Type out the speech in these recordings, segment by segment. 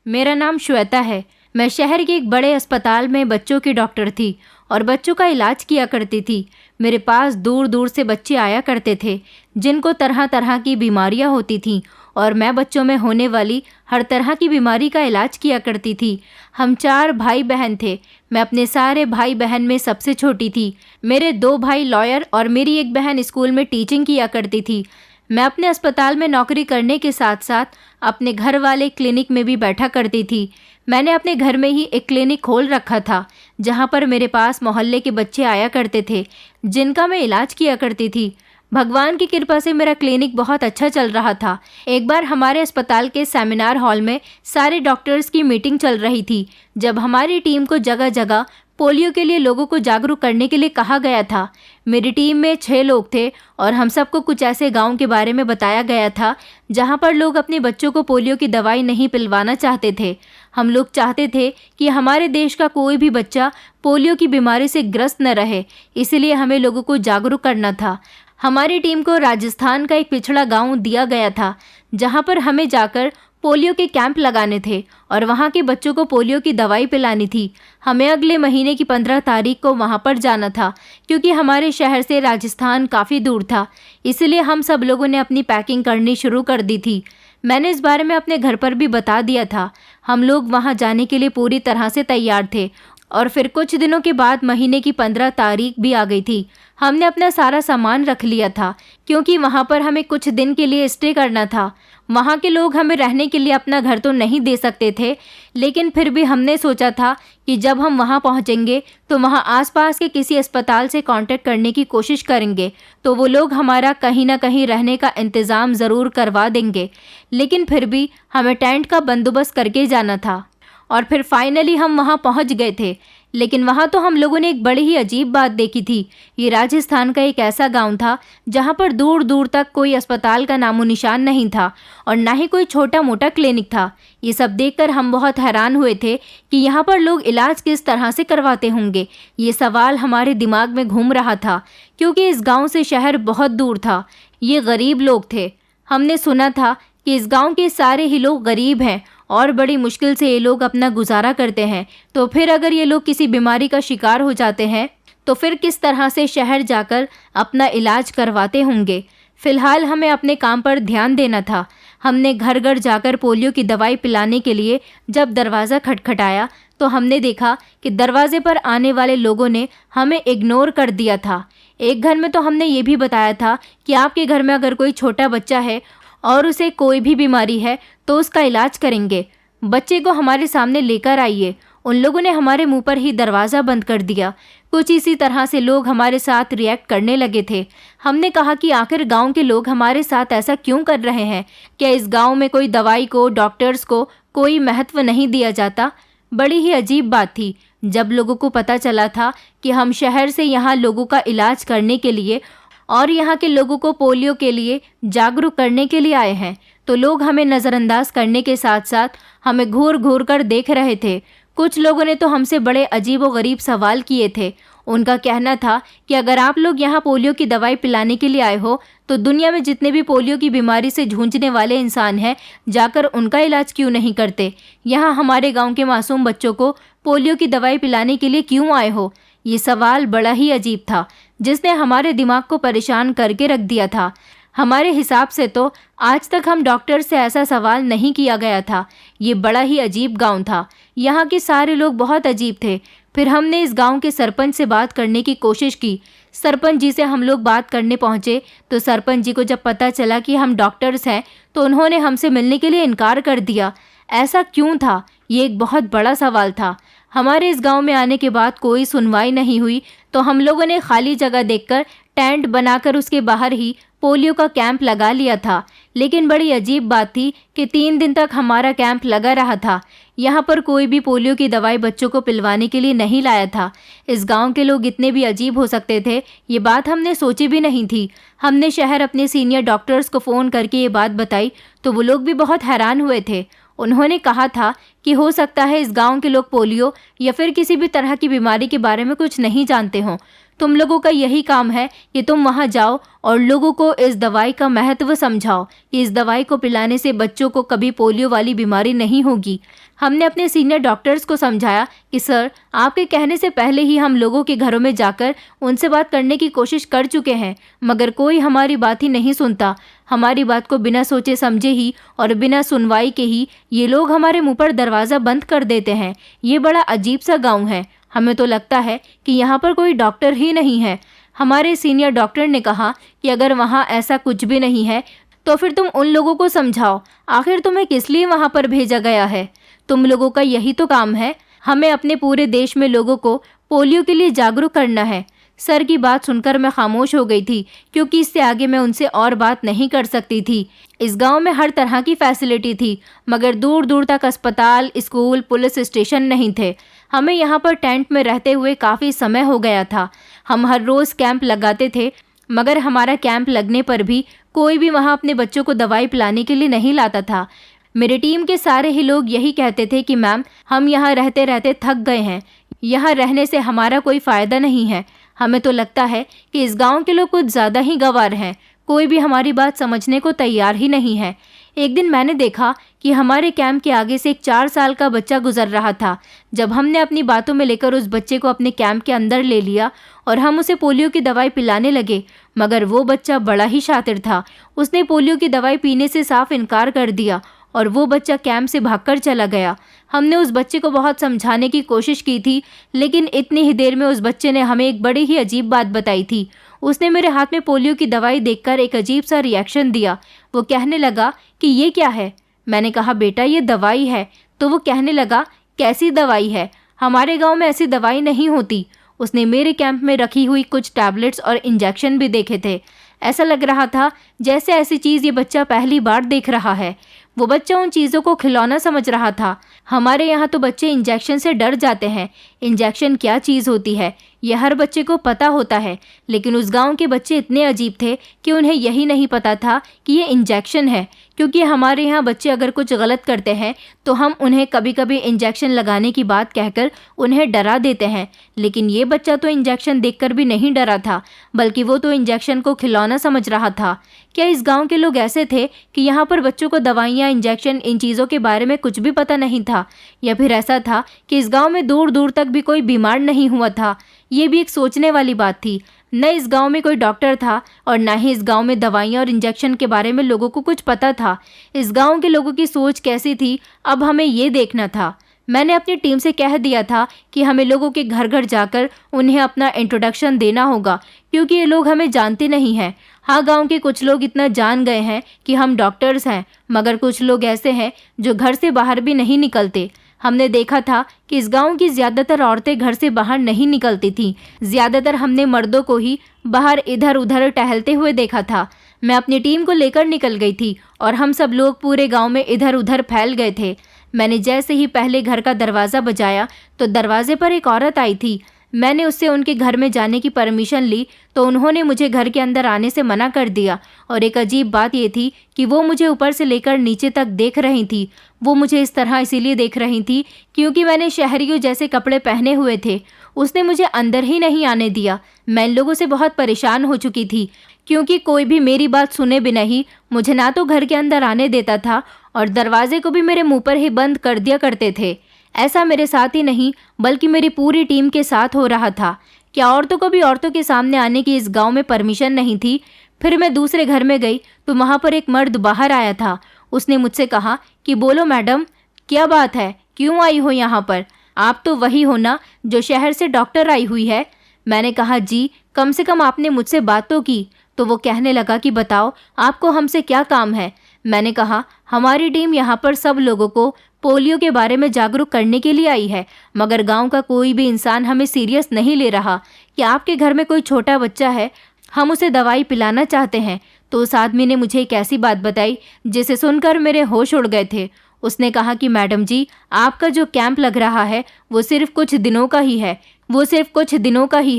मेरा नाम श्वेता है। मैं शहर के एक बड़े अस्पताल में बच्चों की डॉक्टर थी और बच्चों का इलाज किया करती थी। मेरे पास दूर दूर से बच्चे आया करते थे जिनको तरह तरह की बीमारियां होती थीं और मैं बच्चों में होने वाली हर तरह की बीमारी का इलाज किया करती थी। हम 4 भाई बहन थे। मैं अपने सारे भाई बहन में सबसे छोटी थी। मेरे 2 भाई लॉयर और मेरी एक बहन स्कूल में टीचिंग किया करती थी। मैं अपने अस्पताल में नौकरी करने के साथ साथ अपने घर वाले क्लिनिक में भी बैठा करती थी। मैंने अपने घर में ही एक क्लिनिक खोल रखा था जहां पर मेरे पास मोहल्ले के बच्चे आया करते थे जिनका मैं इलाज किया करती थी। भगवान की कृपा से मेरा क्लिनिक बहुत अच्छा चल रहा था। एक बार हमारे अस्पताल के सेमिनार हॉल में सारे डॉक्टर्स की मीटिंग चल रही थी जब हमारी टीम को जगह जगह पोलियो के लिए लोगों को जागरूक करने के लिए कहा गया था। मेरी टीम में 6 लोग थे और हम सबको कुछ ऐसे गांव के बारे में बताया गया था जहां पर लोग अपने बच्चों को पोलियो की दवाई नहीं पिलवाना चाहते थे। हम लोग चाहते थे कि हमारे देश का कोई भी बच्चा पोलियो की बीमारी से ग्रस्त न रहे, इसलिए हमें लोगों को जागरूक करना था। हमारी टीम को राजस्थान का एक पिछड़ा गांव दिया गया था जहां पर हमें जाकर पोलियो के कैंप लगाने थे और वहां के बच्चों को पोलियो की दवाई पिलानी थी। हमें अगले महीने की 15 तारीख को वहां पर जाना था क्योंकि हमारे शहर से राजस्थान काफ़ी दूर था, इसलिए हम सब लोगों ने अपनी पैकिंग करनी शुरू कर दी थी। मैंने इस बारे में अपने घर पर भी बता दिया था। हम लोग वहां जाने के लिए पूरी तरह से तैयार थे और फिर कुछ दिनों के बाद महीने की 15 तारीख भी आ गई थी। हमने अपना सारा सामान रख लिया था क्योंकि वहाँ पर हमें कुछ दिन के लिए स्टे करना था। वहाँ के लोग हमें रहने के लिए अपना घर तो नहीं दे सकते थे, लेकिन फिर भी हमने सोचा था कि जब हम वहाँ पहुँचेंगे तो वहाँ आसपास के किसी अस्पताल से कांटेक्ट करने की कोशिश करेंगे तो वो लोग हमारा कहीं ना कहीं रहने का इंतज़ाम ज़रूर करवा देंगे। लेकिन फिर भी हमें टेंट का बंदोबस्त करके जाना था और फिर फाइनली हम वहाँ पहुँच गए थे। लेकिन वहाँ तो हम लोगों ने एक बड़ी ही अजीब बात देखी थी। ये राजस्थान का एक ऐसा गांव था जहाँ पर दूर दूर तक कोई अस्पताल का नामो निशान नहीं था और ना ही कोई छोटा मोटा क्लिनिक था। ये सब देखकर हम बहुत हैरान हुए थे कि यहाँ पर लोग इलाज किस तरह से करवाते होंगे। ये सवाल हमारे दिमाग में घूम रहा था क्योंकि इस गाँव से शहर बहुत दूर था। ये गरीब लोग थे। हमने सुना था कि इस गाँव के सारे ही लोग गरीब हैं और बड़ी मुश्किल से ये लोग अपना गुजारा करते हैं। तो फिर अगर ये लोग किसी बीमारी का शिकार हो जाते हैं तो फिर किस तरह से शहर जाकर अपना इलाज करवाते होंगे। फ़िलहाल हमें अपने काम पर ध्यान देना था। हमने घर घर जाकर पोलियो की दवाई पिलाने के लिए जब दरवाज़ा खटखटाया तो हमने देखा कि दरवाजे पर आने वाले लोगों ने हमें इग्नोर कर दिया था। एक घर में तो हमने ये भी बताया था कि आपके घर में अगर कोई छोटा बच्चा है और उसे कोई भी बीमारी है तो उसका इलाज करेंगे, बच्चे को हमारे सामने लेकर आइए। उन लोगों ने हमारे मुंह पर ही दरवाज़ा बंद कर दिया। कुछ इसी तरह से लोग हमारे साथ रिएक्ट करने लगे थे। हमने कहा कि आखिर गांव के लोग हमारे साथ ऐसा क्यों कर रहे हैं? क्या इस गांव में कोई दवाई को, डॉक्टर्स को कोई महत्व नहीं दिया जाता? बड़ी ही अजीब बात थी। जब लोगों को पता चला था कि हम शहर से यहाँ लोगों का इलाज करने के लिए और यहाँ के लोगों को पोलियो के लिए जागरूक करने के लिए आए हैं तो लोग हमें नज़रअंदाज करने के साथ साथ हमें घूर घूर कर देख रहे थे। कुछ लोगों ने तो हमसे बड़े अजीब व गरीब सवाल किए थे। उनका कहना था कि अगर आप लोग यहाँ पोलियो की दवाई पिलाने के लिए आए हो तो दुनिया में जितने भी पोलियो की बीमारी से जूझने वाले इंसान हैं जाकर उनका इलाज क्यों नहीं करते? यहाँ हमारे गाँव के मासूम बच्चों को पोलियो की दवाई पिलाने के लिए क्यों आए हो? ये सवाल बड़ा ही अजीब था जिसने हमारे दिमाग को परेशान करके रख दिया था। हमारे हिसाब से तो आज तक हम डॉक्टर से ऐसा सवाल नहीं किया गया था। ये बड़ा ही अजीब गांव था। यहाँ के सारे लोग बहुत अजीब थे। फिर हमने इस गांव के सरपंच से बात करने की कोशिश की। सरपंच जी से हम लोग बात करने पहुँचे तो सरपंच जी को जब पता चला कि हम डॉक्टर्स हैं तो उन्होंने हमसे मिलने के लिए इनकार कर दिया। ऐसा क्यों था? ये एक बहुत बड़ा सवाल था। हमारे इस गांव में आने के बाद कोई सुनवाई नहीं हुई तो हम लोगों ने खाली जगह देखकर टेंट बनाकर उसके बाहर ही पोलियो का कैंप लगा लिया था। लेकिन बड़ी अजीब बात थी कि 3 दिन तक हमारा कैंप लगा रहा था। यहाँ पर कोई भी पोलियो की दवाई बच्चों को पिलवाने के लिए नहीं लाया था। इस गांव के लोग इतने भी अजीब हो सकते थे, ये बात हमने सोची भी नहीं थी। हमने शहर अपने सीनियर डॉक्टर्स को फ़ोन करके ये बात बताई तो वो लोग भी बहुत हैरान हुए थे। उन्होंने कहा था कि हो सकता है इस गांव के लोग पोलियो या फिर किसी भी तरह की बीमारी के बारे में कुछ नहीं जानते हों। तुम लोगों का यही काम है कि तुम वहां जाओ और लोगों को इस दवाई का महत्व समझाओ कि इस दवाई को पिलाने से बच्चों को कभी पोलियो वाली बीमारी नहीं होगी। हमने अपने सीनियर डॉक्टर्स को समझाया कि सर, आपके कहने से पहले ही हम लोगों के घरों में जाकर उनसे बात करने की कोशिश कर चुके हैं, मगर कोई हमारी बात ही नहीं सुनता। हमारी बात को बिना सोचे समझे ही और बिना सुनवाई के ही ये लोग हमारे मुंह पर दरवाज़ा बंद कर देते हैं। ये बड़ा अजीब सा गाँव है। हमें तो लगता है कि यहाँ पर कोई डॉक्टर ही नहीं है। हमारे सीनियर डॉक्टर ने कहा कि अगर वहाँ ऐसा कुछ भी नहीं है तो फिर तुम उन लोगों को समझाओ, आखिर तुम्हें किस लिए वहाँ पर भेजा गया है। तुम लोगों का यही तो काम है। हमें अपने पूरे देश में लोगों को पोलियो के लिए जागरूक करना है। सर की बात सुनकर मैं खामोश हो गई थी, क्योंकि इससे आगे मैं उनसे और बात नहीं कर सकती थी। इस गांव में हर तरह की फैसिलिटी थी, मगर दूर दूर तक अस्पताल, स्कूल, पुलिस स्टेशन नहीं थे। हमें यहाँ पर टेंट में रहते हुए काफ़ी समय हो गया था। हम हर रोज़ कैंप लगाते थे, मगर हमारा कैंप लगने पर भी कोई भी वहाँ अपने बच्चों को दवाई पिलाने के लिए नहीं लाता था। मेरी टीम के सारे ही लोग यही कहते थे कि मैम, हम यहाँ रहते रहते थक गए हैं। यहाँ रहने से हमारा कोई फ़ायदा नहीं है। हमें तो लगता है कि इस गांव के लोग कुछ ज़्यादा ही गंवार हैं। कोई भी हमारी बात समझने को तैयार ही नहीं है। एक दिन मैंने देखा कि हमारे कैंप के आगे से एक 4 साल का बच्चा गुजर रहा था। जब हमने अपनी बातों में लेकर उस बच्चे को अपने कैंप के अंदर ले लिया और हम उसे पोलियो की दवाई पिलाने लगे, मगर वो बच्चा बड़ा ही शातिर था। उसने पोलियो की दवाई पीने से साफ इनकार कर दिया और वो बच्चा कैंप से भागकर चला गया। हमने उस बच्चे को बहुत समझाने की कोशिश की थी, लेकिन इतनी ही देर में उस बच्चे ने हमें एक बड़ी ही अजीब बात बताई थी। उसने मेरे हाथ में पोलियो की दवाई देखकर एक अजीब सा रिएक्शन दिया। वो कहने लगा कि ये क्या है। मैंने कहा, बेटा ये दवाई है। तो वो कहने लगा, कैसी दवाई है, हमारे गांव में ऐसी दवाई नहीं होती। उसने मेरे कैंप में रखी हुई कुछ टैबलेट्स और इंजेक्शन भी देखे थे। ऐसा लग रहा था जैसे ऐसी चीज़ ये बच्चा पहली बार देख रहा है। वो बच्चा उन चीज़ों को खिलौना समझ रहा था। हमारे यहाँ तो बच्चे इंजेक्शन से डर जाते हैं। इंजेक्शन क्या चीज़ होती है यह हर बच्चे को पता होता है, लेकिन उस गांव के बच्चे इतने अजीब थे कि उन्हें यही नहीं पता था कि ये इंजेक्शन है। क्योंकि हमारे यहाँ बच्चे अगर कुछ गलत करते हैं तो हम उन्हें कभी कभी इंजेक्शन लगाने की बात कहकर उन्हें डरा देते हैं, लेकिन ये बच्चा तो इंजेक्शन देखकर भी नहीं डरा था, बल्कि वो तो इंजेक्शन को खिलौना समझ रहा था। क्या इस गांव के लोग ऐसे थे कि यहाँ पर बच्चों को दवाइयाँ, इंजेक्शन, इन चीज़ों के बारे में कुछ भी पता नहीं था, या फिर ऐसा था कि इस गांव में दूर दूर तक भी कोई बीमार नहीं हुआ था। ये भी एक सोचने वाली बात थी। न इस गांव में कोई डॉक्टर था और न ही इस गांव में दवाइयाँ और इंजेक्शन के बारे में लोगों को कुछ पता था। इस गांव के लोगों की सोच कैसी थी, अब हमें ये देखना था। मैंने अपनी टीम से कह दिया था कि हमें लोगों के घर घर जाकर उन्हें अपना इंट्रोडक्शन देना होगा, क्योंकि ये लोग हमें जानते नहीं हैं। हाँ, गांव के कुछ लोग इतना जान गए हैं कि हम डॉक्टर्स हैं, मगर कुछ लोग ऐसे हैं जो घर से बाहर भी नहीं निकलते। हमने देखा था कि इस गांव की ज़्यादातर औरतें घर से बाहर नहीं निकलती थीं। ज़्यादातर हमने मर्दों को ही बाहर इधर उधर टहलते हुए देखा था। मैं अपनी टीम को लेकर निकल गई थी और हम सब लोग पूरे गांव में इधर उधर फैल गए थे। मैंने जैसे ही पहले घर का दरवाज़ा बजाया तो दरवाजे पर एक औरत आई थी। मैंने उससे उनके घर में जाने की परमिशन ली तो उन्होंने मुझे घर के अंदर आने से मना कर दिया। और एक अजीब बात ये थी कि वो मुझे ऊपर से लेकर नीचे तक देख रही थी। वो मुझे इस तरह इसीलिए देख रही थी क्योंकि मैंने शहरियों जैसे कपड़े पहने हुए थे। उसने मुझे अंदर ही नहीं आने दिया। मैं इन लोगों से बहुत परेशान हो चुकी थी, क्योंकि कोई भी मेरी बात सुने बिना ही मुझे ना तो घर के अंदर आने देता था और दरवाजे को भी मेरे मुंह पर ही बंद कर दिया करते थे। ऐसा मेरे साथ ही नहीं बल्कि मेरी पूरी टीम के साथ हो रहा था। क्या औरतों को भी औरतों के सामने आने की इस गांव में परमिशन नहीं थी? फिर मैं दूसरे घर में गई तो वहाँ पर एक मर्द बाहर आया था। उसने मुझसे कहा कि बोलो मैडम, क्या बात है, क्यों आई हो यहाँ पर? आप तो वही हो ना जो शहर से डॉक्टर आई हुई है? मैंने कहा, जी, कम से कम आपने मुझसे बात तो की। तो वो कहने लगा कि बताओ आपको हमसे क्या काम है। मैंने कहा, हमारी टीम यहाँ पर सब लोगों को पोलियो के बारे में जागरूक करने के लिए आई है, मगर गांव का कोई भी इंसान हमें सीरियस नहीं ले रहा कि आपके घर में कोई छोटा बच्चा है, हम उसे दवाई पिलाना चाहते हैं। तो उस आदमी ने मुझे एक ऐसी बात बताई जिसे सुनकर मेरे होश उड़ गए थे। उसने कहा कि मैडम जी, आपका जो कैंप लग रहा है वो सिर्फ कुछ दिनों का ही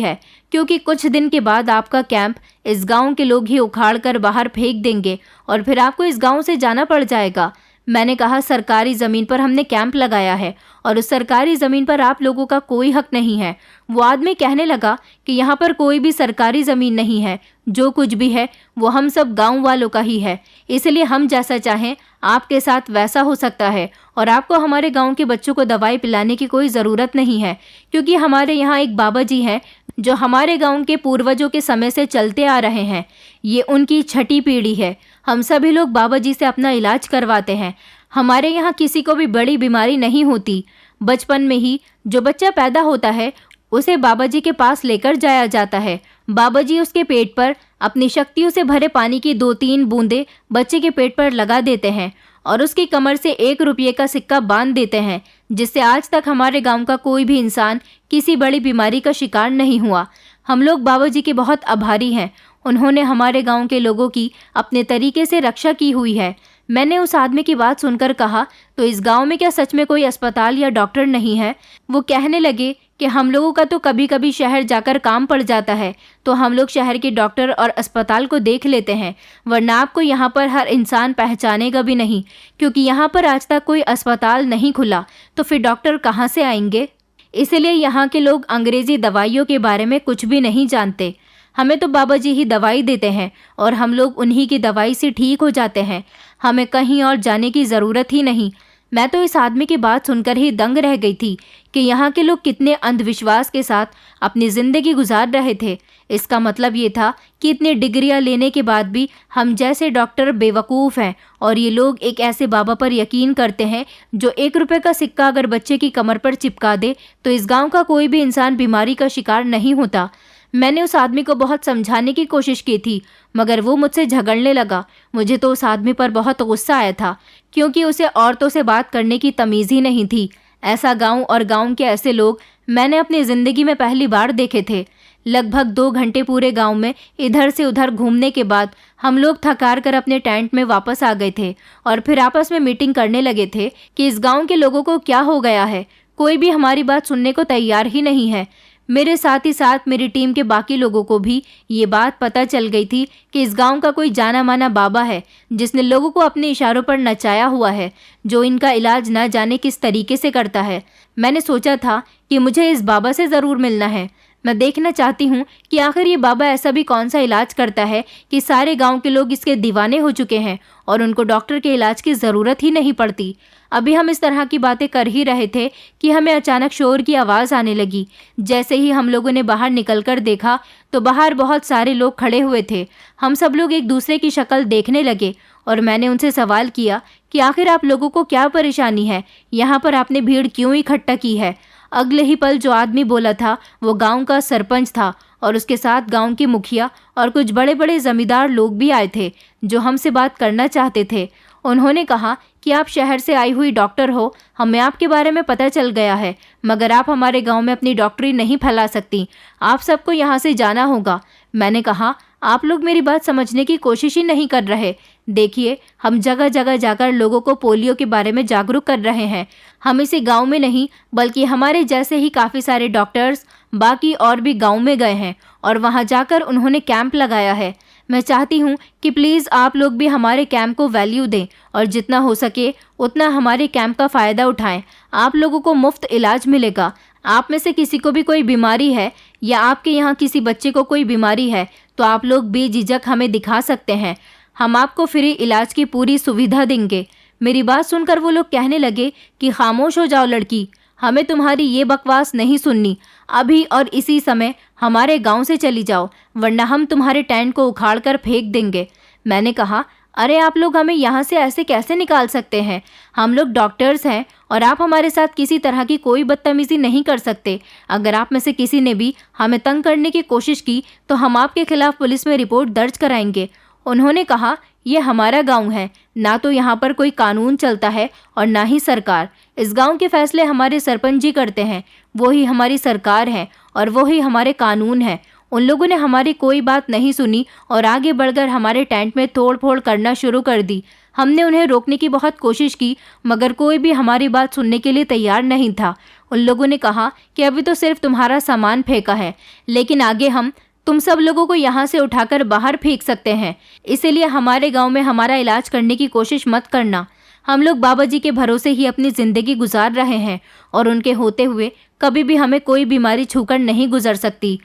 है, क्योंकि कुछ दिन के बाद आपका कैंप इस गांव के लोग ही उखाड़ कर बाहर फेंक देंगे और फिर आपको इस गांव से जाना पड़ जाएगा। मैंने कहा, सरकारी ज़मीन पर हमने कैंप लगाया है और उस सरकारी ज़मीन पर आप लोगों का कोई हक नहीं है। वो आदमी कहने लगा कि यहाँ पर कोई भी सरकारी ज़मीन नहीं है, जो कुछ भी है वो हम सब गांव वालों का ही है, इसलिए हम जैसा चाहें आपके साथ वैसा हो सकता है और आपको हमारे गांव के बच्चों को दवाई पिलाने की कोई ज़रूरत नहीं है, क्योंकि हमारे यहाँ एक बाबा जी हैं जो हमारे गांव के पूर्वजों के समय से चलते आ रहे हैं। ये उनकी छठी पीढ़ी है। हम सभी लोग बाबा जी से अपना इलाज करवाते हैं। हमारे यहाँ किसी को भी बड़ी बीमारी नहीं होती। बचपन में ही जो बच्चा पैदा होता है उसे बाबा जी के पास लेकर जाया जाता है। बाबा जी उसके पेट पर अपनी शक्तियों से भरे पानी की 2-3 बूंदें बच्चे के पेट पर लगा देते हैं और उसकी कमर से 1 रुपये का सिक्का बांध देते हैं, जिससे आज तक हमारे गांव का कोई भी इंसान किसी बड़ी बीमारी का शिकार नहीं हुआ। हम लोग बाबा जी के बहुत आभारी हैं। उन्होंने हमारे गांव के लोगों की अपने तरीके से रक्षा की हुई है। मैंने उस आदमी की बात सुनकर कहा, तो इस गांव में क्या सच में कोई अस्पताल या डॉक्टर नहीं है? वो कहने लगे कि हम लोगों का तो कभी कभी शहर जाकर काम पड़ जाता है, तो हम लोग शहर के डॉक्टर और अस्पताल को देख लेते हैं, वरना आपको यहाँ पर हर इंसान पहचानेगा भी नहीं, क्योंकि यहाँ पर आज तक कोई अस्पताल नहीं खुला, तो फिर डॉक्टर कहाँ से आएंगे? इसलिए यहाँ के लोग अंग्रेजी दवाइयों के बारे में कुछ भी नहीं जानते। हमें तो बाबा जी ही दवाई देते हैं और हम लोग उन्हीं की दवाई से ठीक हो जाते हैं। हमें कहीं और जाने की ज़रूरत ही नहीं। मैं तो इस आदमी की बात सुनकर ही दंग रह गई थी कि यहाँ के लोग कितने अंधविश्वास के साथ अपनी ज़िंदगी गुजार रहे थे। इसका मतलब ये था कि इतनी डिग्रियाँ लेने के बाद भी हम जैसे डॉक्टर बेवकूफ़ हैं और ये लोग एक ऐसे बाबा पर यकीन करते हैं जो 1 रुपये का सिक्का अगर बच्चे की कमर पर चिपका दे तो इस गाँव का कोई भी इंसान बीमारी का शिकार नहीं होता। मैंने उस आदमी को बहुत समझाने की कोशिश की थी, मगर वो मुझसे झगड़ने लगा। मुझे तो उस आदमी पर बहुत गुस्सा आया था, क्योंकि उसे औरतों से बात करने की तमीज़ ही नहीं थी। ऐसा गांव और गांव के ऐसे लोग मैंने अपनी ज़िंदगी में पहली बार देखे थे। लगभग 2 घंटे पूरे गांव में इधर से उधर घूमने के बाद हम लोग थकार कर अपने टेंट में वापस आ गए थे और फिर आपस में मीटिंग करने लगे थे कि इस गाँव के लोगों को क्या हो गया है। कोई भी हमारी बात सुनने को तैयार ही नहीं है। मेरे साथ ही साथ मेरी टीम के बाकी लोगों को भी ये बात पता चल गई थी कि इस गांव का कोई जाना माना बाबा है जिसने लोगों को अपने इशारों पर नचाया हुआ है, जो इनका इलाज न जाने किस तरीके से करता है। मैंने सोचा था कि मुझे इस बाबा से ज़रूर मिलना है। मैं देखना चाहती हूँ कि आखिर ये बाबा ऐसा भी कौन सा इलाज करता है कि सारे गांव के लोग इसके दीवाने हो चुके हैं और उनको डॉक्टर के इलाज की ज़रूरत ही नहीं पड़ती। अभी हम इस तरह की बातें कर ही रहे थे कि हमें अचानक शोर की आवाज़ आने लगी। जैसे ही हम लोगों ने बाहर निकलकर देखा तो बाहर बहुत सारे लोग खड़े हुए थे। हम सब लोग एक दूसरे की शक्ल देखने लगे और मैंने उनसे सवाल किया कि आखिर आप लोगों को क्या परेशानी है, यहाँ पर आपने भीड़ क्यों इकट्ठा की है। अगले ही पल जो आदमी बोला था वो गांव का सरपंच था और उसके साथ गांव के मुखिया और कुछ बड़े बड़े जमींदार लोग भी आए थे जो हमसे बात करना चाहते थे। उन्होंने कहा कि आप शहर से आई हुई डॉक्टर हो, हमें आपके बारे में पता चल गया है, मगर आप हमारे गांव में अपनी डॉक्टरी नहीं फैला सकती, आप सबको यहाँ से जाना होगा। मैंने कहा, आप लोग मेरी बात समझने की कोशिश ही नहीं कर रहे। देखिए, हम जगह जगह जाकर लोगों को पोलियो के बारे में जागरूक कर रहे हैं। हम इसी गांव में नहीं बल्कि हमारे जैसे ही काफ़ी सारे डॉक्टर्स बाकी और भी गांव में गए हैं और वहां जाकर उन्होंने कैंप लगाया है। मैं चाहती हूं कि प्लीज़ आप लोग भी हमारे कैंप को वैल्यू दें और जितना हो सके उतना हमारे कैंप का फ़ायदा उठाएं। आप लोगों को मुफ्त इलाज मिलेगा। आप में से किसी को भी कोई बीमारी है या आपके यहाँ किसी बच्चे को कोई बीमारी है तो आप लोग बेझिझक हमें दिखा सकते हैं। हम आपको फ्री इलाज की पूरी सुविधा देंगे। मेरी बात सुनकर वो लोग कहने लगे कि खामोश हो जाओ लड़की, हमें तुम्हारी ये बकवास नहीं सुननी। अभी और इसी समय हमारे गांव से चली जाओ, वरना हम तुम्हारे टेंट को उखाड़ कर फेंक देंगे। मैंने कहा, अरे आप लोग हमें यहाँ से ऐसे कैसे निकाल सकते हैं? हम लोग डॉक्टर्स हैं और आप हमारे साथ किसी तरह की कोई बदतमीज़ी नहीं कर सकते। अगर आप में से किसी ने भी हमें तंग करने की कोशिश की तो हम आपके खिलाफ पुलिस में रिपोर्ट दर्ज कराएंगे। उन्होंने कहा, ये हमारा गांव है, ना तो यहाँ पर कोई कानून चलता है और ना ही सरकार। इस गांव के फैसले हमारे सरपंच जी करते हैं, वो ही हमारी सरकार है और वो ही हमारे कानून है। उन लोगों ने हमारी कोई बात नहीं सुनी और आगे बढ़कर हमारे टेंट में तोड़ फोड़ करना शुरू कर दी। हमने उन्हें रोकने की बहुत कोशिश की, मगर कोई भी हमारी बात सुनने के लिए तैयार नहीं था। उन लोगों ने कहा कि अभी तो सिर्फ तुम्हारा सामान फेंका है, लेकिन आगे हम तुम सब लोगों को यहाँ से उठाकर बाहर फेंक सकते हैं, इसीलिए हमारे गांव में हमारा इलाज करने की कोशिश मत करना। हम लोग बाबा जी के भरोसे ही अपनी जिंदगी गुजार रहे हैं और उनके होते हुए कभी भी हमें कोई बीमारी छूकर नहीं गुजर सकती।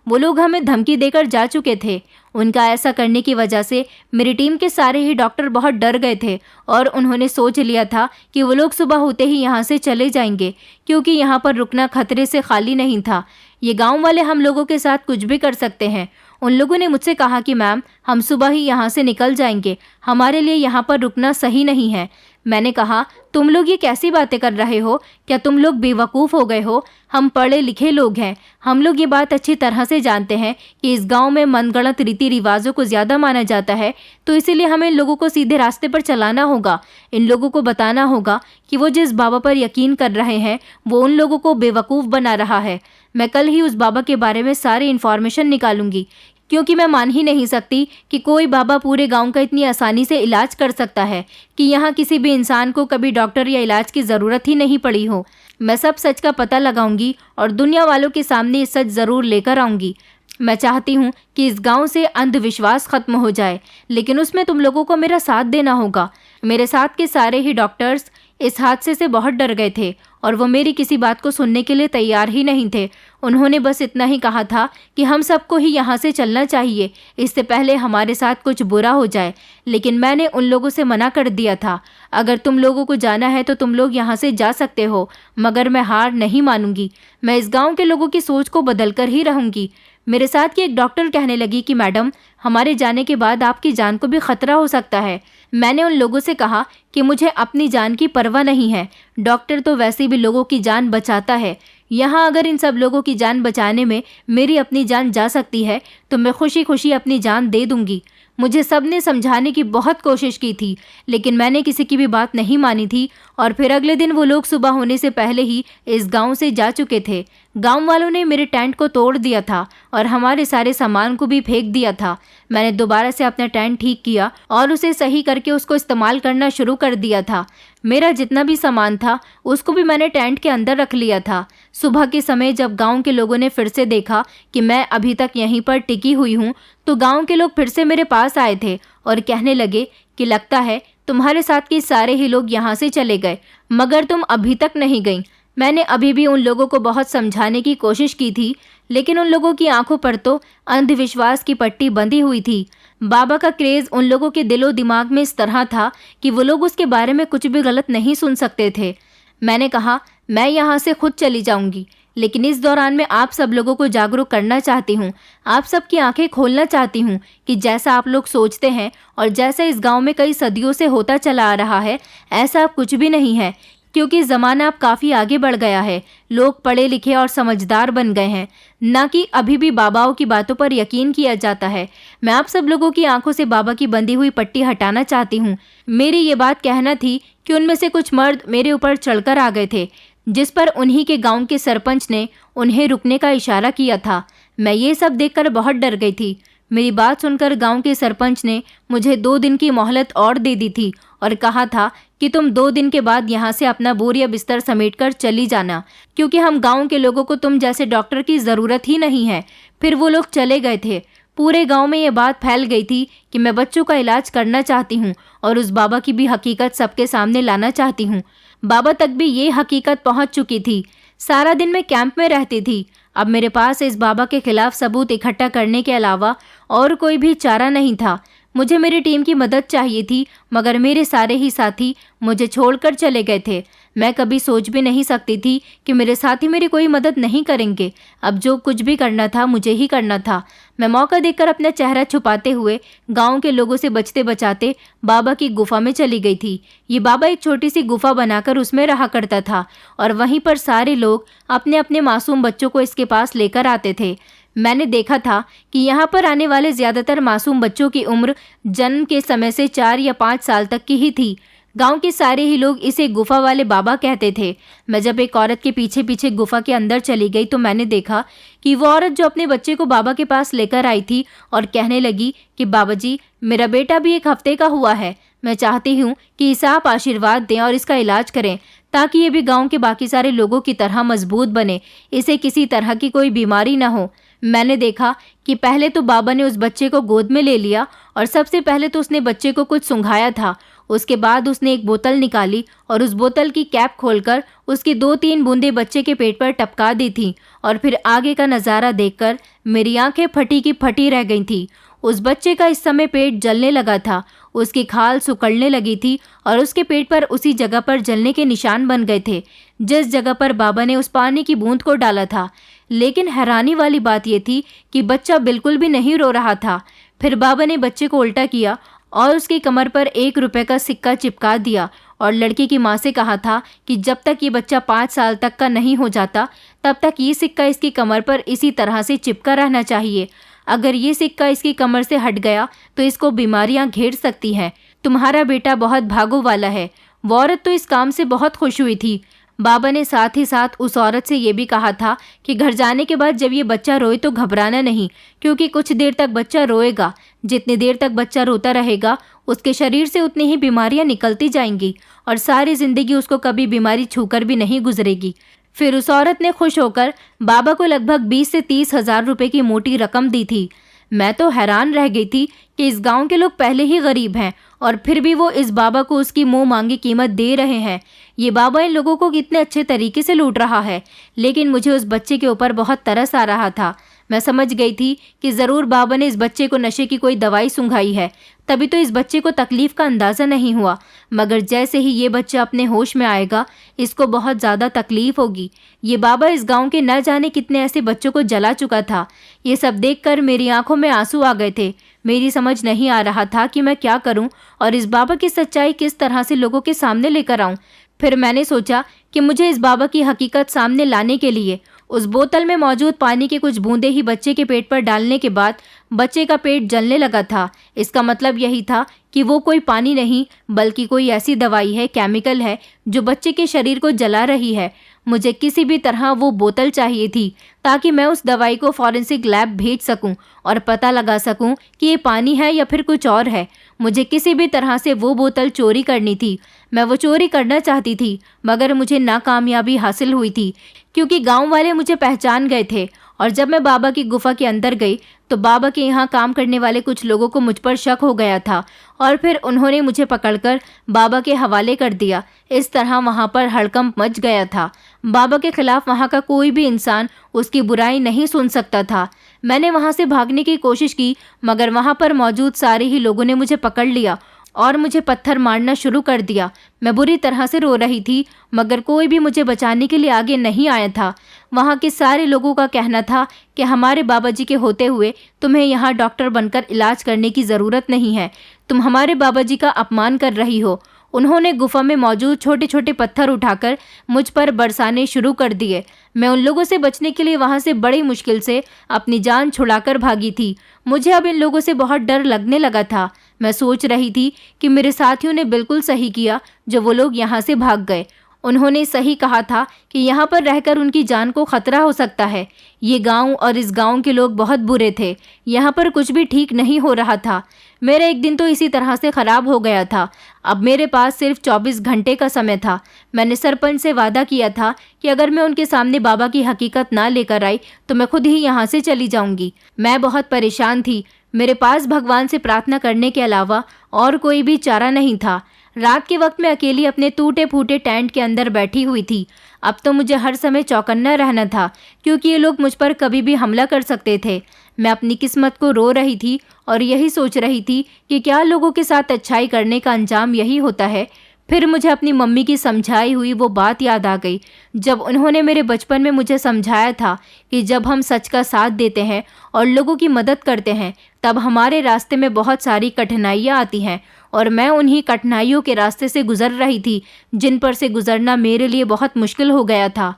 वो लोग हमें धमकी देकर जा चुके थे। उनका ऐसा करने की वजह से मेरी टीम के सारे ही डॉक्टर बहुत डर गए थे और उन्होंने सोच लिया था कि वो लोग सुबह होते ही यहाँ से चले जाएंगे, क्योंकि यहाँ पर रुकना खतरे से खाली नहीं था। ये गांव वाले हम लोगों के साथ कुछ भी कर सकते हैं। उन लोगों ने मुझसे कहा कि मैम, हम सुबह ही यहाँ से निकल जाएंगे, हमारे लिए यहाँ पर रुकना सही नहीं है। मैंने कहा, तुम लोग ये कैसी बातें कर रहे हो? क्या तुम लोग बेवकूफ़ हो गए हो? हम पढ़े लिखे लोग हैं, हम लोग ये बात अच्छी तरह से जानते हैं कि इस गांव में मनगढ़ंत रीति रिवाजों को ज़्यादा माना जाता है, तो इसीलिए हमें इन लोगों को सीधे रास्ते पर चलाना होगा। इन लोगों को बताना होगा कि वो जिस बाबा पर यकीन कर रहे हैं वो उन लोगों को बेवकूफ़ बना रहा है। मैं कल ही उस बाबा के बारे में सारी इन्फॉर्मेशन निकालूंगी, क्योंकि मैं मान ही नहीं सकती कि कोई बाबा पूरे गांव का इतनी आसानी से इलाज कर सकता है कि यहाँ किसी भी इंसान को कभी डॉक्टर या इलाज की ज़रूरत ही नहीं पड़ी हो। मैं सब सच का पता लगाऊंगी और दुनिया वालों के सामने ये सच ज़रूर लेकर आऊँगी। मैं चाहती हूँ कि इस गांव से अंधविश्वास खत्म हो जाए, लेकिन उसमें तुम लोगों को मेरा साथ देना होगा। मेरे साथ के सारे ही डॉक्टर्स इस हादसे से बहुत डर गए थे और वो मेरी किसी बात को सुनने के लिए तैयार ही नहीं थे। उन्होंने बस इतना ही कहा था कि हम सबको ही यहाँ से चलना चाहिए, इससे पहले हमारे साथ कुछ बुरा हो जाए। लेकिन मैंने उन लोगों से मना कर दिया था, अगर तुम लोगों को जाना है तो तुम लोग यहाँ से जा सकते हो, मगर मैं हार नहीं मानूंगी। मैं इस गाँव के लोगों की सोच को बदल कर ही रहूँगी। मेरे साथ की एक डॉक्टर कहने लगी कि मैडम, हमारे जाने के बाद आपकी जान को भी खतरा हो सकता है। मैंने उन लोगों से कहा कि मुझे अपनी जान की परवाह नहीं है, डॉक्टर तो वैसे भी लोगों की जान बचाता है। यहाँ अगर इन सब लोगों की जान बचाने में मेरी अपनी जान जा सकती है तो मैं खुशी खुशी अपनी जान दे दूंगी। मुझे सबने समझाने की बहुत कोशिश की थी, लेकिन मैंने किसी की भी बात नहीं मानी थी और फिर अगले दिन वो लोग सुबह होने से पहले ही इस गांव से जा चुके थे। गांव वालों ने मेरे टेंट को तोड़ दिया था और हमारे सारे सामान को भी फेंक दिया था। मैंने दोबारा से अपना टेंट ठीक किया और उसे सही करके उसको इस्तेमाल करना शुरू कर दिया था। मेरा जितना भी सामान था उसको भी मैंने टेंट के अंदर रख लिया था। सुबह के समय जब गांव के लोगों ने फिर से देखा कि मैं अभी तक यहीं पर टिकी हुई हूँ, तो गांव के लोग फिर से मेरे पास आए थे और कहने लगे कि लगता है तुम्हारे साथ के सारे ही लोग यहाँ से चले गए, मगर तुम अभी तक नहीं गई। मैंने अभी भी उन लोगों को बहुत समझाने की कोशिश की थी, लेकिन उन लोगों की आंखों पर तो अंधविश्वास की पट्टी बंधी हुई थी। बाबा का क्रेज़ उन लोगों के दिलो दिमाग में इस तरह था कि वो लोग उसके बारे में कुछ भी गलत नहीं सुन सकते थे। मैंने कहा, मैं यहाँ से खुद चली जाऊँगी, लेकिन इस दौरान मैं आप सब लोगों को जागरूक करना चाहती हूँ। आप सबकी आंखें खोलना चाहती हूँ कि जैसा आप लोग सोचते हैं और जैसा इस गांव में कई सदियों से होता चला आ रहा है, ऐसा अब कुछ भी नहीं है, क्योंकि ज़माना अब काफ़ी आगे बढ़ गया है। लोग पढ़े लिखे और समझदार बन गए हैं, ना कि अभी भी बाबाओं की बातों पर यकीन किया जाता है। मैं आप सब लोगों की आंखों से बाबा की बंधी हुई पट्टी हटाना चाहती हूँ। मेरी ये बात कहना थी कि उनमें से कुछ मर्द मेरे ऊपर चढ़कर आ गए थे, जिस पर उन्हीं के गांव के सरपंच ने उन्हें रुकने का इशारा किया था। मैं ये सब देखकर बहुत डर गई थी। मेरी बात सुनकर गांव के सरपंच ने मुझे 2 दिन की मोहलत और दे दी थी और कहा था कि तुम 2 दिन के बाद यहाँ से अपना बोरिया बिस्तर समेटकर चली जाना, क्योंकि हम गांव के लोगों को तुम जैसे डॉक्टर की ज़रूरत ही नहीं है। फिर वो लोग चले गए थे। पूरे गांव में ये बात फैल गई थी कि मैं बच्चों का इलाज करना चाहती हूँ और उस बाबा की भी हकीकत सबके सामने लाना चाहती हूँ। बाबा तक भी ये हकीकत पहुँच चुकी थी। सारा दिन मैं कैंप में रहती थी। अब मेरे पास इस बाबा के खिलाफ सबूत इकट्ठा करने के अलावा और कोई भी चारा नहीं था। मुझे मेरी टीम की मदद चाहिए थी, मगर मेरे सारे ही साथी मुझे छोड़कर चले गए थे। मैं कभी सोच भी नहीं सकती थी कि मेरे साथी मेरी कोई मदद नहीं करेंगे। अब जो कुछ भी करना था मुझे ही करना था। मैं मौका देखकर अपना चेहरा छुपाते हुए गांव के लोगों से बचते बचाते बाबा की गुफा में चली गई थी। ये बाबा एक छोटी सी गुफा बनाकर उसमें रहा करता था और वहीं पर सारे लोग अपने अपने मासूम बच्चों को इसके पास लेकर आते थे। मैंने देखा था कि यहाँ पर आने वाले ज़्यादातर मासूम बच्चों की उम्र जन्म के समय से 4 या 5 साल तक की ही थी। गांव के सारे ही लोग इसे गुफा वाले बाबा कहते थे। मैं जब एक औरत के पीछे पीछे गुफा के अंदर चली गई तो मैंने देखा कि वो औरत जो अपने बच्चे को बाबा के पास लेकर आई थी और कहने लगी कि बाबा जी, मेरा बेटा भी 1 हफ्ते का हुआ है। मैं चाहती हूँ कि इसे आप आशीर्वाद दें और इसका इलाज करें, ताकि ये भी गाँव के बाकी सारे लोगों की तरह मजबूत बने, इसे किसी तरह की कोई बीमारी ना हो। मैंने देखा कि पहले तो बाबा ने उस बच्चे को गोद में ले लिया और सबसे पहले तो उसने बच्चे को कुछ सुंघाया था। उसके बाद उसने एक बोतल निकाली और उस बोतल की कैप खोलकर उसकी 2-3 बूंदें बच्चे के पेट पर टपका दी थी और फिर आगे का नज़ारा देखकर मेरी आंखें फटी की फटी रह गई थी। उस बच्चे का इस समय पेट जलने लगा था, उसकी खाल सिकुड़ने लगी थी और उसके पेट पर उसी जगह पर जलने के निशान बन गए थे जिस जगह पर बाबा ने उस पानी की बूंद को डाला था। लेकिन हैरानी वाली बात यह थी कि बच्चा बिल्कुल भी नहीं रो रहा था। फिर बाबा ने बच्चे को उल्टा किया और उसकी कमर पर 1 रुपए का सिक्का चिपका दिया और लड़की की माँ से कहा था कि जब तक ये बच्चा 5 साल तक का नहीं हो जाता तब तक ये सिक्का इसकी कमर पर इसी तरह से चिपका रहना चाहिए। अगर ये सिक्का इसकी कमर से हट गया तो इसको बीमारियां घेर सकती हैं। तुम्हारा बेटा बहुत भागो वाला है। वो औरत तो इस काम से बहुत खुश हुई थी। बाबा ने साथ ही साथ उस औरत से ये भी कहा था कि घर जाने के बाद जब ये बच्चा रोए तो घबराना नहीं, क्योंकि कुछ देर तक बच्चा रोएगा। जितनी देर तक बच्चा रोता रहेगा उसके शरीर से उतनी ही बीमारियां निकलती जाएंगी और सारी जिंदगी उसको कभी बीमारी छूकर भी नहीं गुजरेगी। फिर उस औरत ने खुश होकर बाबा को लगभग 20 से 30 हजार रुपए की मोटी रकम दी थी। मैं तो हैरान रह गई थी कि इस गांव के लोग पहले ही गरीब हैं और फिर भी वो इस बाबा को उसकी मुंह मांगी कीमत दे रहे हैं। ये बाबा इन लोगों को कितने अच्छे तरीके से लूट रहा है। लेकिन मुझे उस बच्चे के ऊपर बहुत तरस आ रहा था। मैं समझ गई थी कि ज़रूर बाबा ने इस बच्चे को नशे की कोई दवाई सुंघाई है, तभी तो इस बच्चे को तकलीफ का अंदाज़ा नहीं हुआ। मगर जैसे ही ये बच्चा अपने होश में आएगा इसको बहुत ज़्यादा तकलीफ होगी। ये बाबा इस गांव के न जाने कितने ऐसे बच्चों को जला चुका था। ये सब देखकर मेरी आंखों में आंसू आ गए थे। मेरी समझ नहीं आ रहा था कि मैं क्या करूं और इस बाबा की सच्चाई किस तरह से लोगों के सामने लेकर आऊं। फिर मैंने सोचा कि मुझे इस बाबा की हकीकत सामने लाने के लिए उस बोतल में मौजूद पानी की कुछ बूंदें ही बच्चे के पेट पर डालने के बाद बच्चे का पेट जलने लगा था। इसका मतलब यही था कि वो कोई पानी नहीं बल्कि कोई ऐसी दवाई है, केमिकल है, जो बच्चे के शरीर को जला रही है। मुझे किसी भी तरह वो बोतल चाहिए थी ताकि मैं उस दवाई को फॉरेंसिक लैब भेज सकूं और पता लगा सकूं कि ये पानी है या फिर कुछ और है। मुझे किसी भी तरह से वो बोतल चोरी करनी थी। मैं वो चोरी करना चाहती थी मगर मुझे नाकामयाबी हासिल हुई थी क्योंकि गांव वाले मुझे पहचान गए थे। और जब मैं बाबा की गुफा के अंदर गई तो बाबा के यहाँ काम करने वाले कुछ लोगों को मुझ पर शक हो गया था और फिर उन्होंने मुझे पकड़कर बाबा के हवाले कर दिया। इस तरह वहाँ पर हड़कंप मच गया था। बाबा के खिलाफ वहाँ का कोई भी इंसान उसकी बुराई नहीं सुन सकता था। मैंने वहाँ से भागने की कोशिश की मगर वहाँ पर मौजूद सारे ही लोगों ने मुझे पकड़ लिया और मुझे पत्थर मारना शुरू कर दिया। मैं बुरी तरह से रो रही थी मगर कोई भी मुझे बचाने के लिए आगे नहीं आया था। वहाँ के सारे लोगों का कहना था कि हमारे बाबा जी के होते हुए तुम्हें यहाँ डॉक्टर बनकर इलाज करने की ज़रूरत नहीं है। तुम हमारे बाबा जी का अपमान कर रही हो। उन्होंने गुफा में मौजूद छोटे छोटे पत्थर उठाकर मुझ पर बरसाने शुरू कर दिए। मैं उन लोगों से बचने के लिए वहाँ से बड़ी मुश्किल से अपनी जान छुड़ाकर भागी थी। मुझे अब इन लोगों से बहुत डर लगने लगा था। मैं सोच रही थी कि मेरे साथियों ने बिल्कुल सही किया जो वो लोग यहाँ से भाग गए। उन्होंने सही कहा था कि यहाँ पर रहकर उनकी जान को खतरा हो सकता है। ये गांव और इस गांव के लोग बहुत बुरे थे। यहाँ पर कुछ भी ठीक नहीं हो रहा था। मेरा एक दिन तो इसी तरह से ख़राब हो गया था। अब मेरे पास सिर्फ 24 घंटे का समय था। मैंने सरपंच से वादा किया था कि अगर मैं उनके सामने बाबा की हकीकत ना लेकर आई तो मैं खुद ही यहाँ से चली जाऊँगी। मैं बहुत परेशान थी। मेरे पास भगवान से प्रार्थना करने के अलावा और कोई भी चारा नहीं था। रात के वक्त मैं अकेली अपने टूटे फूटे टेंट के अंदर बैठी हुई थी। अब तो मुझे हर समय चौकन्ना रहना था क्योंकि ये लोग मुझ पर कभी भी हमला कर सकते थे। मैं अपनी किस्मत को रो रही थी और यही सोच रही थी कि क्या लोगों के साथ अच्छाई करने का अंजाम यही होता है। फिर मुझे अपनी मम्मी की समझाई हुई वो बात याद आ गई जब उन्होंने मेरे बचपन में मुझे समझाया था कि जब हम सच का साथ देते हैं और लोगों की मदद करते हैं तब हमारे रास्ते में बहुत सारी कठिनाइयाँ आती हैं। और मैं उन्हीं कठिनाइयों के रास्ते से गुजर रही थी जिन पर से गुजरना मेरे लिए बहुत मुश्किल हो गया था।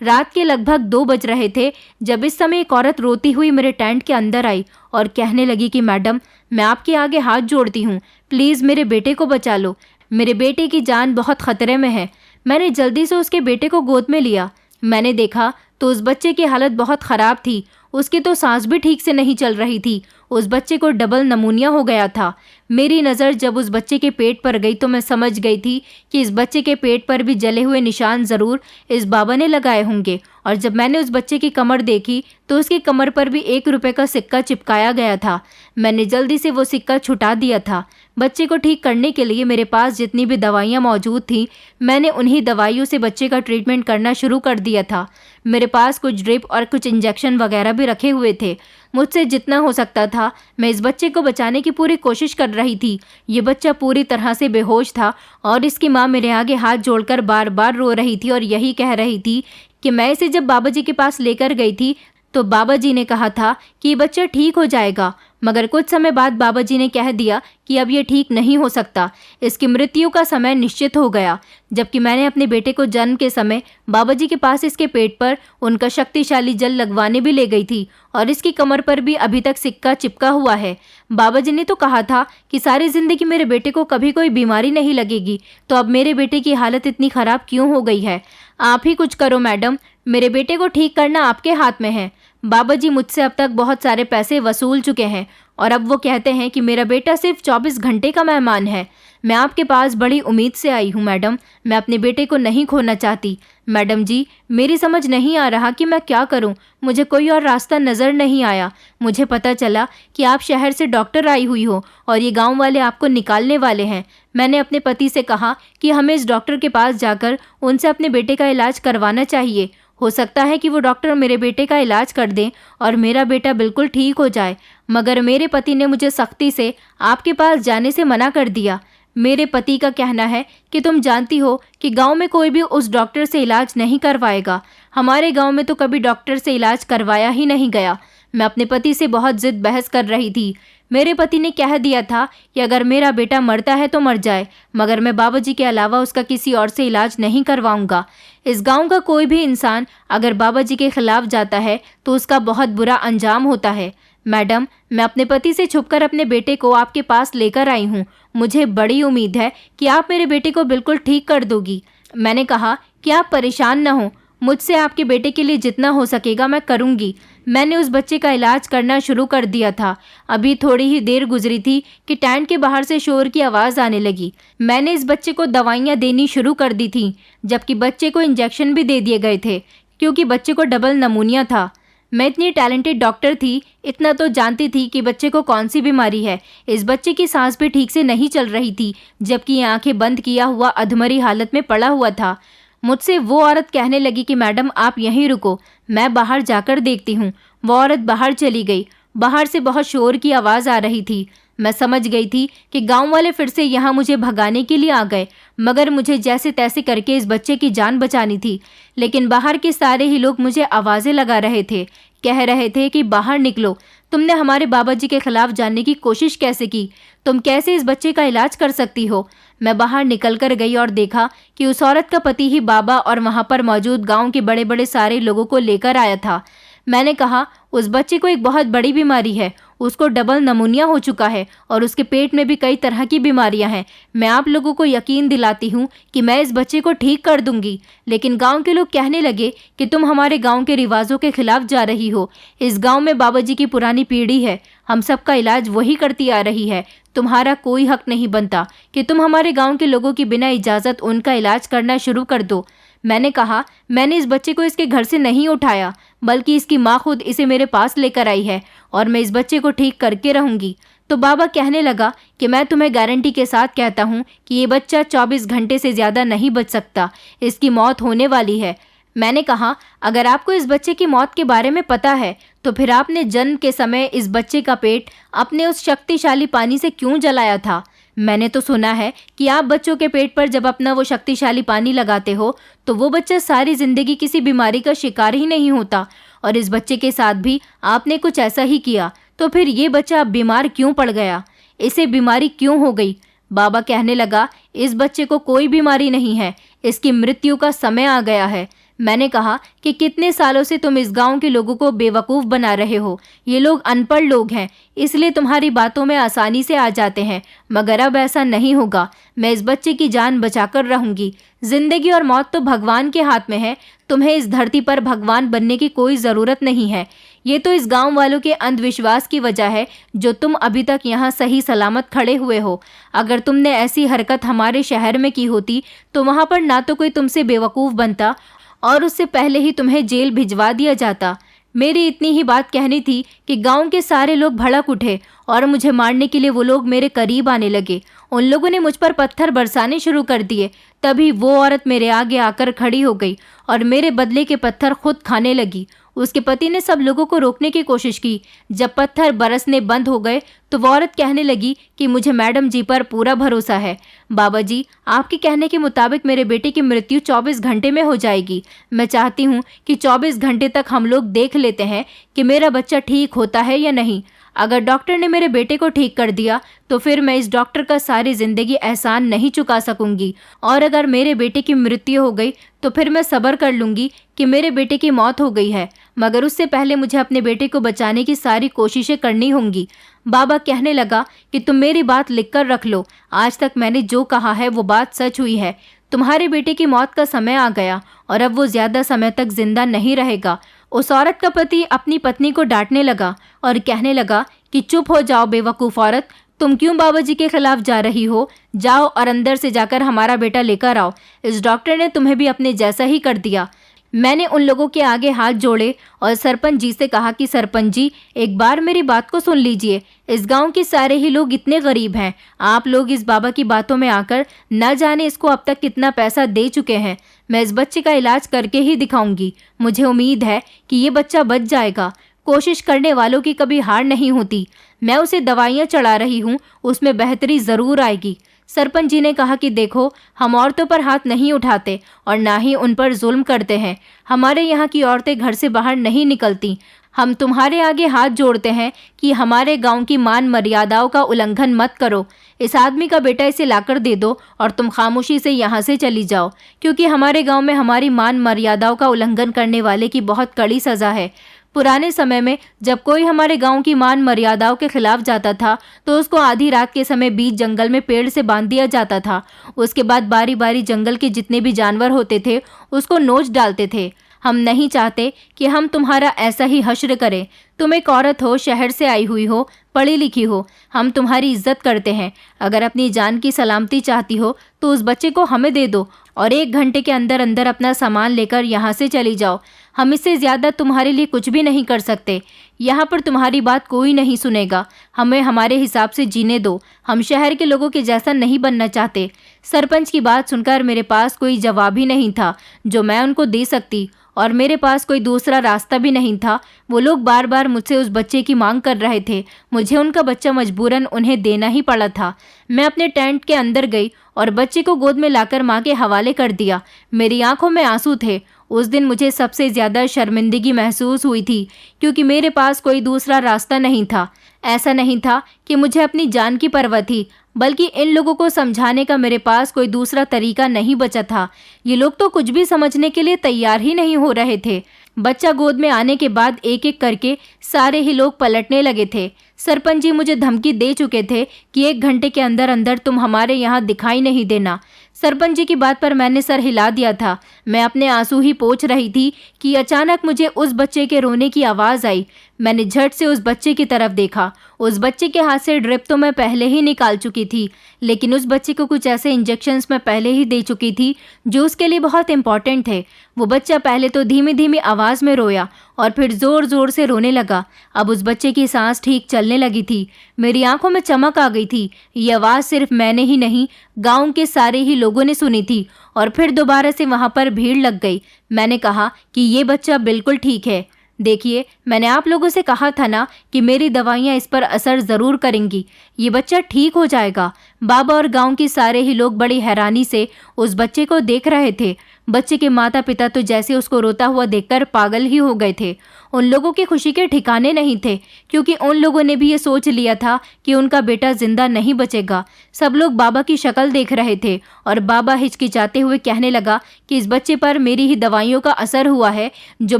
रात के लगभग 2 बज रहे थे जब इस समय एक औरत रोती हुई मेरे टेंट के अंदर आई और कहने लगी कि मैडम, मैं आपके आगे हाथ जोड़ती हूँ, प्लीज़ मेरे बेटे को बचा लो। मेरे बेटे की जान बहुत खतरे में है। मैंने जल्दी से उसके बेटे को गोद में लिया। मैंने देखा तो उस बच्चे की हालत बहुत ख़राब थी। उसकी तो सांस भी ठीक से नहीं चल रही थी। उस बच्चे को डबल नमूनिया हो गया था। मेरी नज़र जब उस बच्चे के पेट पर गई तो मैं समझ गई थी कि इस बच्चे के पेट पर भी जले हुए निशान ज़रूर इस बाबा ने लगाए होंगे। और जब मैंने उस बच्चे की कमर देखी तो उसकी कमर पर भी 1 रुपए का सिक्का चिपकाया गया था। मैंने जल्दी से वो सिक्का छुटा दिया था। बच्चे को ठीक करने के लिए मेरे पास जितनी भी दवाइयाँ मौजूद थीं, मैंने उन्हीं दवाइयों से बच्चे का ट्रीटमेंट करना शुरू कर दिया था। मेरे पास कुछ ड्रिप और कुछ इंजेक्शन वगैरह भी रखे हुए थे। मुझसे जितना हो सकता था मैं इस बच्चे को बचाने की पूरी कोशिश कर रही थी। ये बच्चा पूरी तरह से बेहोश था और इसकी माँ मेरे आगे हाथ जोड़कर बार बार रो रही थी और यही कह रही थी कि मैं इसे जब बाबा जी के पास लेकर गई थी तो बाबा जी ने कहा था कि ये बच्चा ठीक हो जाएगा, मगर कुछ समय बाद बाबा जी ने कह दिया कि अब ये ठीक नहीं हो सकता, इसकी मृत्यु का समय निश्चित हो गया। जबकि मैंने अपने बेटे को जन्म के समय बाबा जी के पास इसके पेट पर उनका शक्तिशाली जल लगवाने भी ले गई थी और इसकी कमर पर भी अभी तक सिक्का चिपका हुआ है। बाबा जी ने तो कहा था कि सारी जिंदगी मेरे बेटे को कभी कोई बीमारी नहीं लगेगी, तो अब मेरे बेटे की हालत इतनी खराब क्यों हो गई है? आप ही कुछ करो मैडम, मेरे बेटे को ठीक करना आपके हाथ में है। बाबा जी मुझसे अब तक बहुत सारे पैसे वसूल चुके हैं और अब वो कहते हैं कि मेरा बेटा सिर्फ 24 घंटे का मेहमान है। मैं आपके पास बड़ी उम्मीद से आई हूँ मैडम, मैं अपने बेटे को नहीं खोना चाहती। मैडम जी, मेरी समझ नहीं आ रहा कि मैं क्या करूँ, मुझे कोई और रास्ता नज़र नहीं आया। मुझे पता चला कि आप शहर से डॉक्टर आई हुई हो और ये गांव वाले आपको निकालने वाले हैं। मैंने अपने पति से कहा कि हमें इस डॉक्टर के पास जाकर उनसे अपने बेटे का इलाज करवाना चाहिए। हो सकता है कि वो डॉक्टर मेरे बेटे का इलाज कर दें और मेरा बेटा बिल्कुल ठीक हो जाए, मगर मेरे पति ने मुझे सख्ती से आपके पास जाने से मना कर दिया। मेरे पति का कहना है कि तुम जानती हो कि गांव में कोई भी उस डॉक्टर से इलाज नहीं करवाएगा। हमारे गांव में तो कभी डॉक्टर से इलाज करवाया ही नहीं गया। मैं अपने पति से बहुत जिद बहस कर रही थी। मेरे पति ने कह दिया था कि अगर मेरा बेटा मरता है तो मर जाए, मगर मैं बाबा जी के अलावा उसका किसी और से इलाज नहीं करवाऊंगा। इस गांव का कोई भी इंसान अगर बाबा जी के खिलाफ जाता है तो उसका बहुत बुरा अंजाम होता है। मैडम, मैं अपने पति से छुपकर अपने बेटे को आपके पास लेकर आई हूँ। मुझे बड़ी उम्मीद है कि आप मेरे बेटे को बिल्कुल ठीक कर दोगी। मैंने कहा कि आप परेशान न हो, मुझसे आपके बेटे के लिए जितना हो सकेगा मैं करूँगी। मैंने उस बच्चे का इलाज करना शुरू कर दिया था। अभी थोड़ी ही देर गुजरी थी कि टैंट के बाहर से शोर की आवाज़ आने लगी। मैंने इस बच्चे को दवाइयाँ देनी शुरू कर दी थी, जबकि बच्चे को इंजेक्शन भी दे दिए गए थे क्योंकि बच्चे को डबल नमूनिया था। मैं इतनी टैलेंटेड डॉक्टर थी, इतना तो जानती थी कि बच्चे को कौन सी बीमारी है। इस बच्चे की सांस भी ठीक से नहीं चल रही थी, जबकि ये आंखें बंद किया हुआ अधमरी हालत में पड़ा हुआ था। मुझसे वो औरत कहने लगी कि मैडम आप यहीं रुको, मैं बाहर जाकर देखती हूँ। वो औरत बाहर चली गई। बाहर से बहुत शोर की आवाज़ आ रही थी। मैं समझ गई थी कि गांव वाले फिर से यहाँ मुझे भगाने के लिए आ गए, मगर मुझे जैसे तैसे करके इस बच्चे की जान बचानी थी। लेकिन बाहर के सारे ही लोग मुझे आवाज़ें लगा रहे थे, कह रहे थे कि बाहर निकलो, तुमने हमारे बाबा जी के खिलाफ जानने की कोशिश कैसे की? तुम कैसे इस बच्चे का इलाज कर सकती हो? मैं बाहर निकल कर गई और देखा कि उस औरत का पति ही बाबा और वहाँ पर मौजूद गांव के बड़े बड़े सारे लोगों को लेकर आया था। मैंने कहा उस बच्चे को एक बहुत बड़ी बीमारी है, उसको डबल नमूनिया हो चुका है और उसके पेट में भी कई तरह की बीमारियां हैं। मैं आप लोगों को यकीन दिलाती हूँ कि मैं इस बच्चे को ठीक कर दूंगी। लेकिन गांव के लोग कहने लगे कि तुम हमारे गांव के रिवाजों के खिलाफ जा रही हो। इस गांव में बाबा जी की पुरानी पीढ़ी है, हम सबका इलाज वही करती आ रही है। तुम्हारा कोई हक नहीं बनता कि तुम हमारे गाँव के लोगों की बिना इजाज़त उनका इलाज करना शुरू कर दो। मैंने कहा मैंने इस बच्चे को इसके घर से नहीं उठाया, बल्कि इसकी माँ खुद इसे मेरे पास लेकर आई है और मैं इस बच्चे को ठीक करके रहूंगी। तो बाबा कहने लगा कि मैं तुम्हें गारंटी के साथ कहता हूँ कि ये बच्चा 24 घंटे से ज़्यादा नहीं बच सकता, इसकी मौत होने वाली है। मैंने कहा अगर आपको इस बच्चे की मौत के बारे में पता है तो फिर आपने जन्म के समय इस बच्चे का पेट अपने उस शक्तिशाली पानी से क्यों जलाया था? मैंने तो सुना है कि आप बच्चों के पेट पर जब अपना वो शक्तिशाली पानी लगाते हो तो वो बच्चा सारी जिंदगी किसी बीमारी का शिकार ही नहीं होता, और इस बच्चे के साथ भी आपने कुछ ऐसा ही किया। तो फिर ये बच्चा अब बीमार क्यों पड़ गया? इसे बीमारी क्यों हो गई? बाबा कहने लगा इस बच्चे को कोई बीमारी नहीं है, इसकी मृत्यु का समय आ गया है। मैंने कहा कि कितने सालों से तुम इस गांव के लोगों को बेवकूफ़ बना रहे हो। ये लोग अनपढ़ लोग हैं, इसलिए तुम्हारी बातों में आसानी से आ जाते हैं, मगर अब ऐसा नहीं होगा। मैं इस बच्चे की जान बचाकर रहूंगी। जिंदगी और मौत तो भगवान के हाथ में है। तुम्हें इस धरती पर भगवान बनने की कोई ज़रूरत नहीं है। ये तो इस गांव वालों के अंधविश्वास की वजह है जो तुम अभी तक यहाँ सही सलामत खड़े हुए हो। अगर तुमने ऐसी हरकत हमारे शहर में की होती तो वहाँ पर ना तो कोई तुमसे बेवकूफ़ बनता और उससे पहले ही तुम्हें जेल भिजवा दिया जाता। मेरी इतनी ही बात कहनी थी कि गांव के सारे लोग भड़क उठे और मुझे मारने के लिए वो लोग मेरे करीब आने लगे। उन लोगों ने मुझ पर पत्थर बरसाने शुरू कर दिए। तभी वो औरत मेरे आगे आकर खड़ी हो गई और मेरे बदले के पत्थर खुद खाने लगी। उसके पति ने सब लोगों को रोकने की कोशिश की। जब पत्थर बरसने बंद हो गए तो वो औरत कहने लगी कि मुझे मैडम जी पर पूरा भरोसा है। बाबा जी, आपके कहने के मुताबिक मेरे बेटे की मृत्यु 24 घंटे में हो जाएगी। मैं चाहती हूँ कि 24 घंटे तक हम लोग देख लेते हैं कि मेरा बच्चा ठीक होता है या नहीं। अगर डॉक्टर ने मेरे बेटे को ठीक कर दिया तो फिर मैं इस डॉक्टर का सारी जिंदगी एहसान नहीं चुका सकूंगी, और अगर मेरे बेटे की मृत्यु हो गई तो फिर मैं सब्र कर लूंगी कि मेरे बेटे की मौत हो गई है, मगर उससे पहले मुझे अपने बेटे को बचाने की सारी कोशिशें करनी होंगी। बाबा कहने लगा कि तुम मेरी बात लिख कर रख लो। आज तक मैंने जो कहा है वो बात सच हुई है। तुम्हारे बेटे की मौत का समय आ गया और अब वो ज्यादा समय तक जिंदा नहीं रहेगा। उस औरत का पति अपनी पत्नी को डांटने लगा और कहने लगा कि चुप हो जाओ बेवकूफ़ औरत, तुम क्यों बाबा जी के खिलाफ जा रही हो? जाओ और अंदर से जाकर हमारा बेटा लेकर आओ। इस डॉक्टर ने तुम्हें भी अपने जैसा ही कर दिया। मैंने उन लोगों के आगे हाथ जोड़े और सरपंच जी से कहा कि सरपंच जी, एक बार मेरी बात को सुन लीजिए। इस गांव के सारे ही लोग इतने गरीब हैं। आप लोग इस बाबा की बातों में आकर न जाने इसको अब तक कितना पैसा दे चुके हैं। मैं इस बच्चे का इलाज करके ही दिखाऊंगी। मुझे उम्मीद है कि ये बच्चा बच जाएगा। कोशिश करने वालों की कभी हार नहीं होती। मैं उसे दवाइयाँ चढ़ा रही हूँ, उसमें बेहतरी ज़रूर आएगी। सरपंच जी ने कहा कि देखो, हम औरतों पर हाथ नहीं उठाते और ना ही उन पर जुल्म करते हैं। हमारे यहाँ की औरतें घर से बाहर नहीं निकलती। हम तुम्हारे आगे हाथ जोड़ते हैं कि हमारे गांव की मान मर्यादाओं का उल्लंघन मत करो। इस आदमी का बेटा इसे लाकर दे दो और तुम खामोशी से यहाँ से चली जाओ, क्योंकि हमारे गांव में हमारी मान मर्यादाओं का उल्लंघन करने वाले की बहुत कड़ी सज़ा है। पुराने समय में जब कोई हमारे गांव की मान मर्यादाओं के खिलाफ जाता था तो उसको आधी रात के समय बीच जंगल में पेड़ से बांध दिया जाता था। उसके बाद बारी बारी जंगल के जितने भी जानवर होते थे उसको नोच डालते थे। हम नहीं चाहते कि हम तुम्हारा ऐसा ही हश्र करें। तुम एक औरत हो, शहर से आई हुई हो, पढ़ी लिखी हो, हम तुम्हारी इज्जत करते हैं। अगर अपनी जान की सलामती चाहती हो तो उस बच्चे को हमें दे दो और 1 घंटे के अंदर अंदर अपना सामान लेकर यहाँ से चली जाओ। हम इससे ज़्यादा तुम्हारे लिए कुछ भी नहीं कर सकते। यहाँ पर तुम्हारी बात कोई नहीं सुनेगा। हमें हमारे हिसाब से जीने दो। हम शहर के लोगों के जैसा नहीं बनना चाहते। सरपंच की बात सुनकर मेरे पास कोई जवाब ही नहीं था जो मैं उनको दे सकती, और मेरे पास कोई दूसरा रास्ता भी नहीं था। वो लोग बार बार मुझसे उस बच्चे की मांग कर रहे थे। मुझे उनका बच्चा मजबूरन उन्हें देना ही पड़ा था। मैं अपने टेंट के अंदर गई और बच्चे को गोद में लाकर माँ के हवाले कर दिया। मेरी आंखों में आंसू थे। उस दिन मुझे सबसे ज़्यादा शर्मिंदगी महसूस हुई थी, क्योंकि मेरे पास कोई दूसरा रास्ता नहीं था। ऐसा नहीं था कि मुझे अपनी जान की परवाह थी, बल्कि इन लोगों को समझाने का मेरे पास कोई दूसरा तरीका नहीं बचा था। ये लोग तो कुछ भी समझने के लिए तैयार ही नहीं हो रहे थे। बच्चा गोद में आने के बाद एक एक करके सारे ही लोग पलटने लगे थे। सरपंच जी मुझे धमकी दे चुके थे कि 1 घंटे के अंदर अंदर तुम हमारे यहाँ दिखाई नहीं देना। सरपंच जी की बात पर मैंने सर हिला दिया था। मैं अपने आंसू ही पोंछ रही थी कि अचानक मुझे उस बच्चे के रोने की आवाज़ आई। मैंने झट से उस बच्चे की तरफ देखा। उस बच्चे के हाथ से ड्रिप तो मैं पहले ही निकाल चुकी थी, लेकिन उस बच्चे को कुछ ऐसे इंजेक्शंस मैं पहले ही दे चुकी थी जो उसके लिए बहुत इंपॉर्टेंट थे। वो बच्चा पहले तो धीमी धीमी आवाज़ में रोया और फिर ज़ोर ज़ोर से रोने लगा। अब उस बच्चे की सांस ठीक चलने लगी थी। मेरी आंखों में चमक आ गई थी। ये आवाज़ सिर्फ मैंने ही नहीं, गांव के सारे ही लोगों ने सुनी थी और फिर दोबारा से वहां पर भीड़ लग गई। मैंने कहा कि ये बच्चा बिल्कुल ठीक है। देखिए, मैंने आप लोगों से कहा था ना कि मेरी दवाइयाँ इस पर असर ज़रूर करेंगी। ये बच्चा ठीक हो जाएगा। बाबा और गांव के सारे ही लोग बड़ी हैरानी से उस बच्चे को देख रहे थे। बच्चे के माता पिता तो जैसे उसको रोता हुआ देखकर पागल ही हो गए थे। उन लोगों की खुशी के ठिकाने नहीं थे, क्योंकि उन लोगों ने भी ये सोच लिया था कि उनका बेटा जिंदा नहीं बचेगा। सब लोग बाबा की शक्ल देख रहे थे और बाबा हिचकिचाते हुए कहने लगा कि इस बच्चे पर मेरी ही दवाइयों का असर हुआ है जो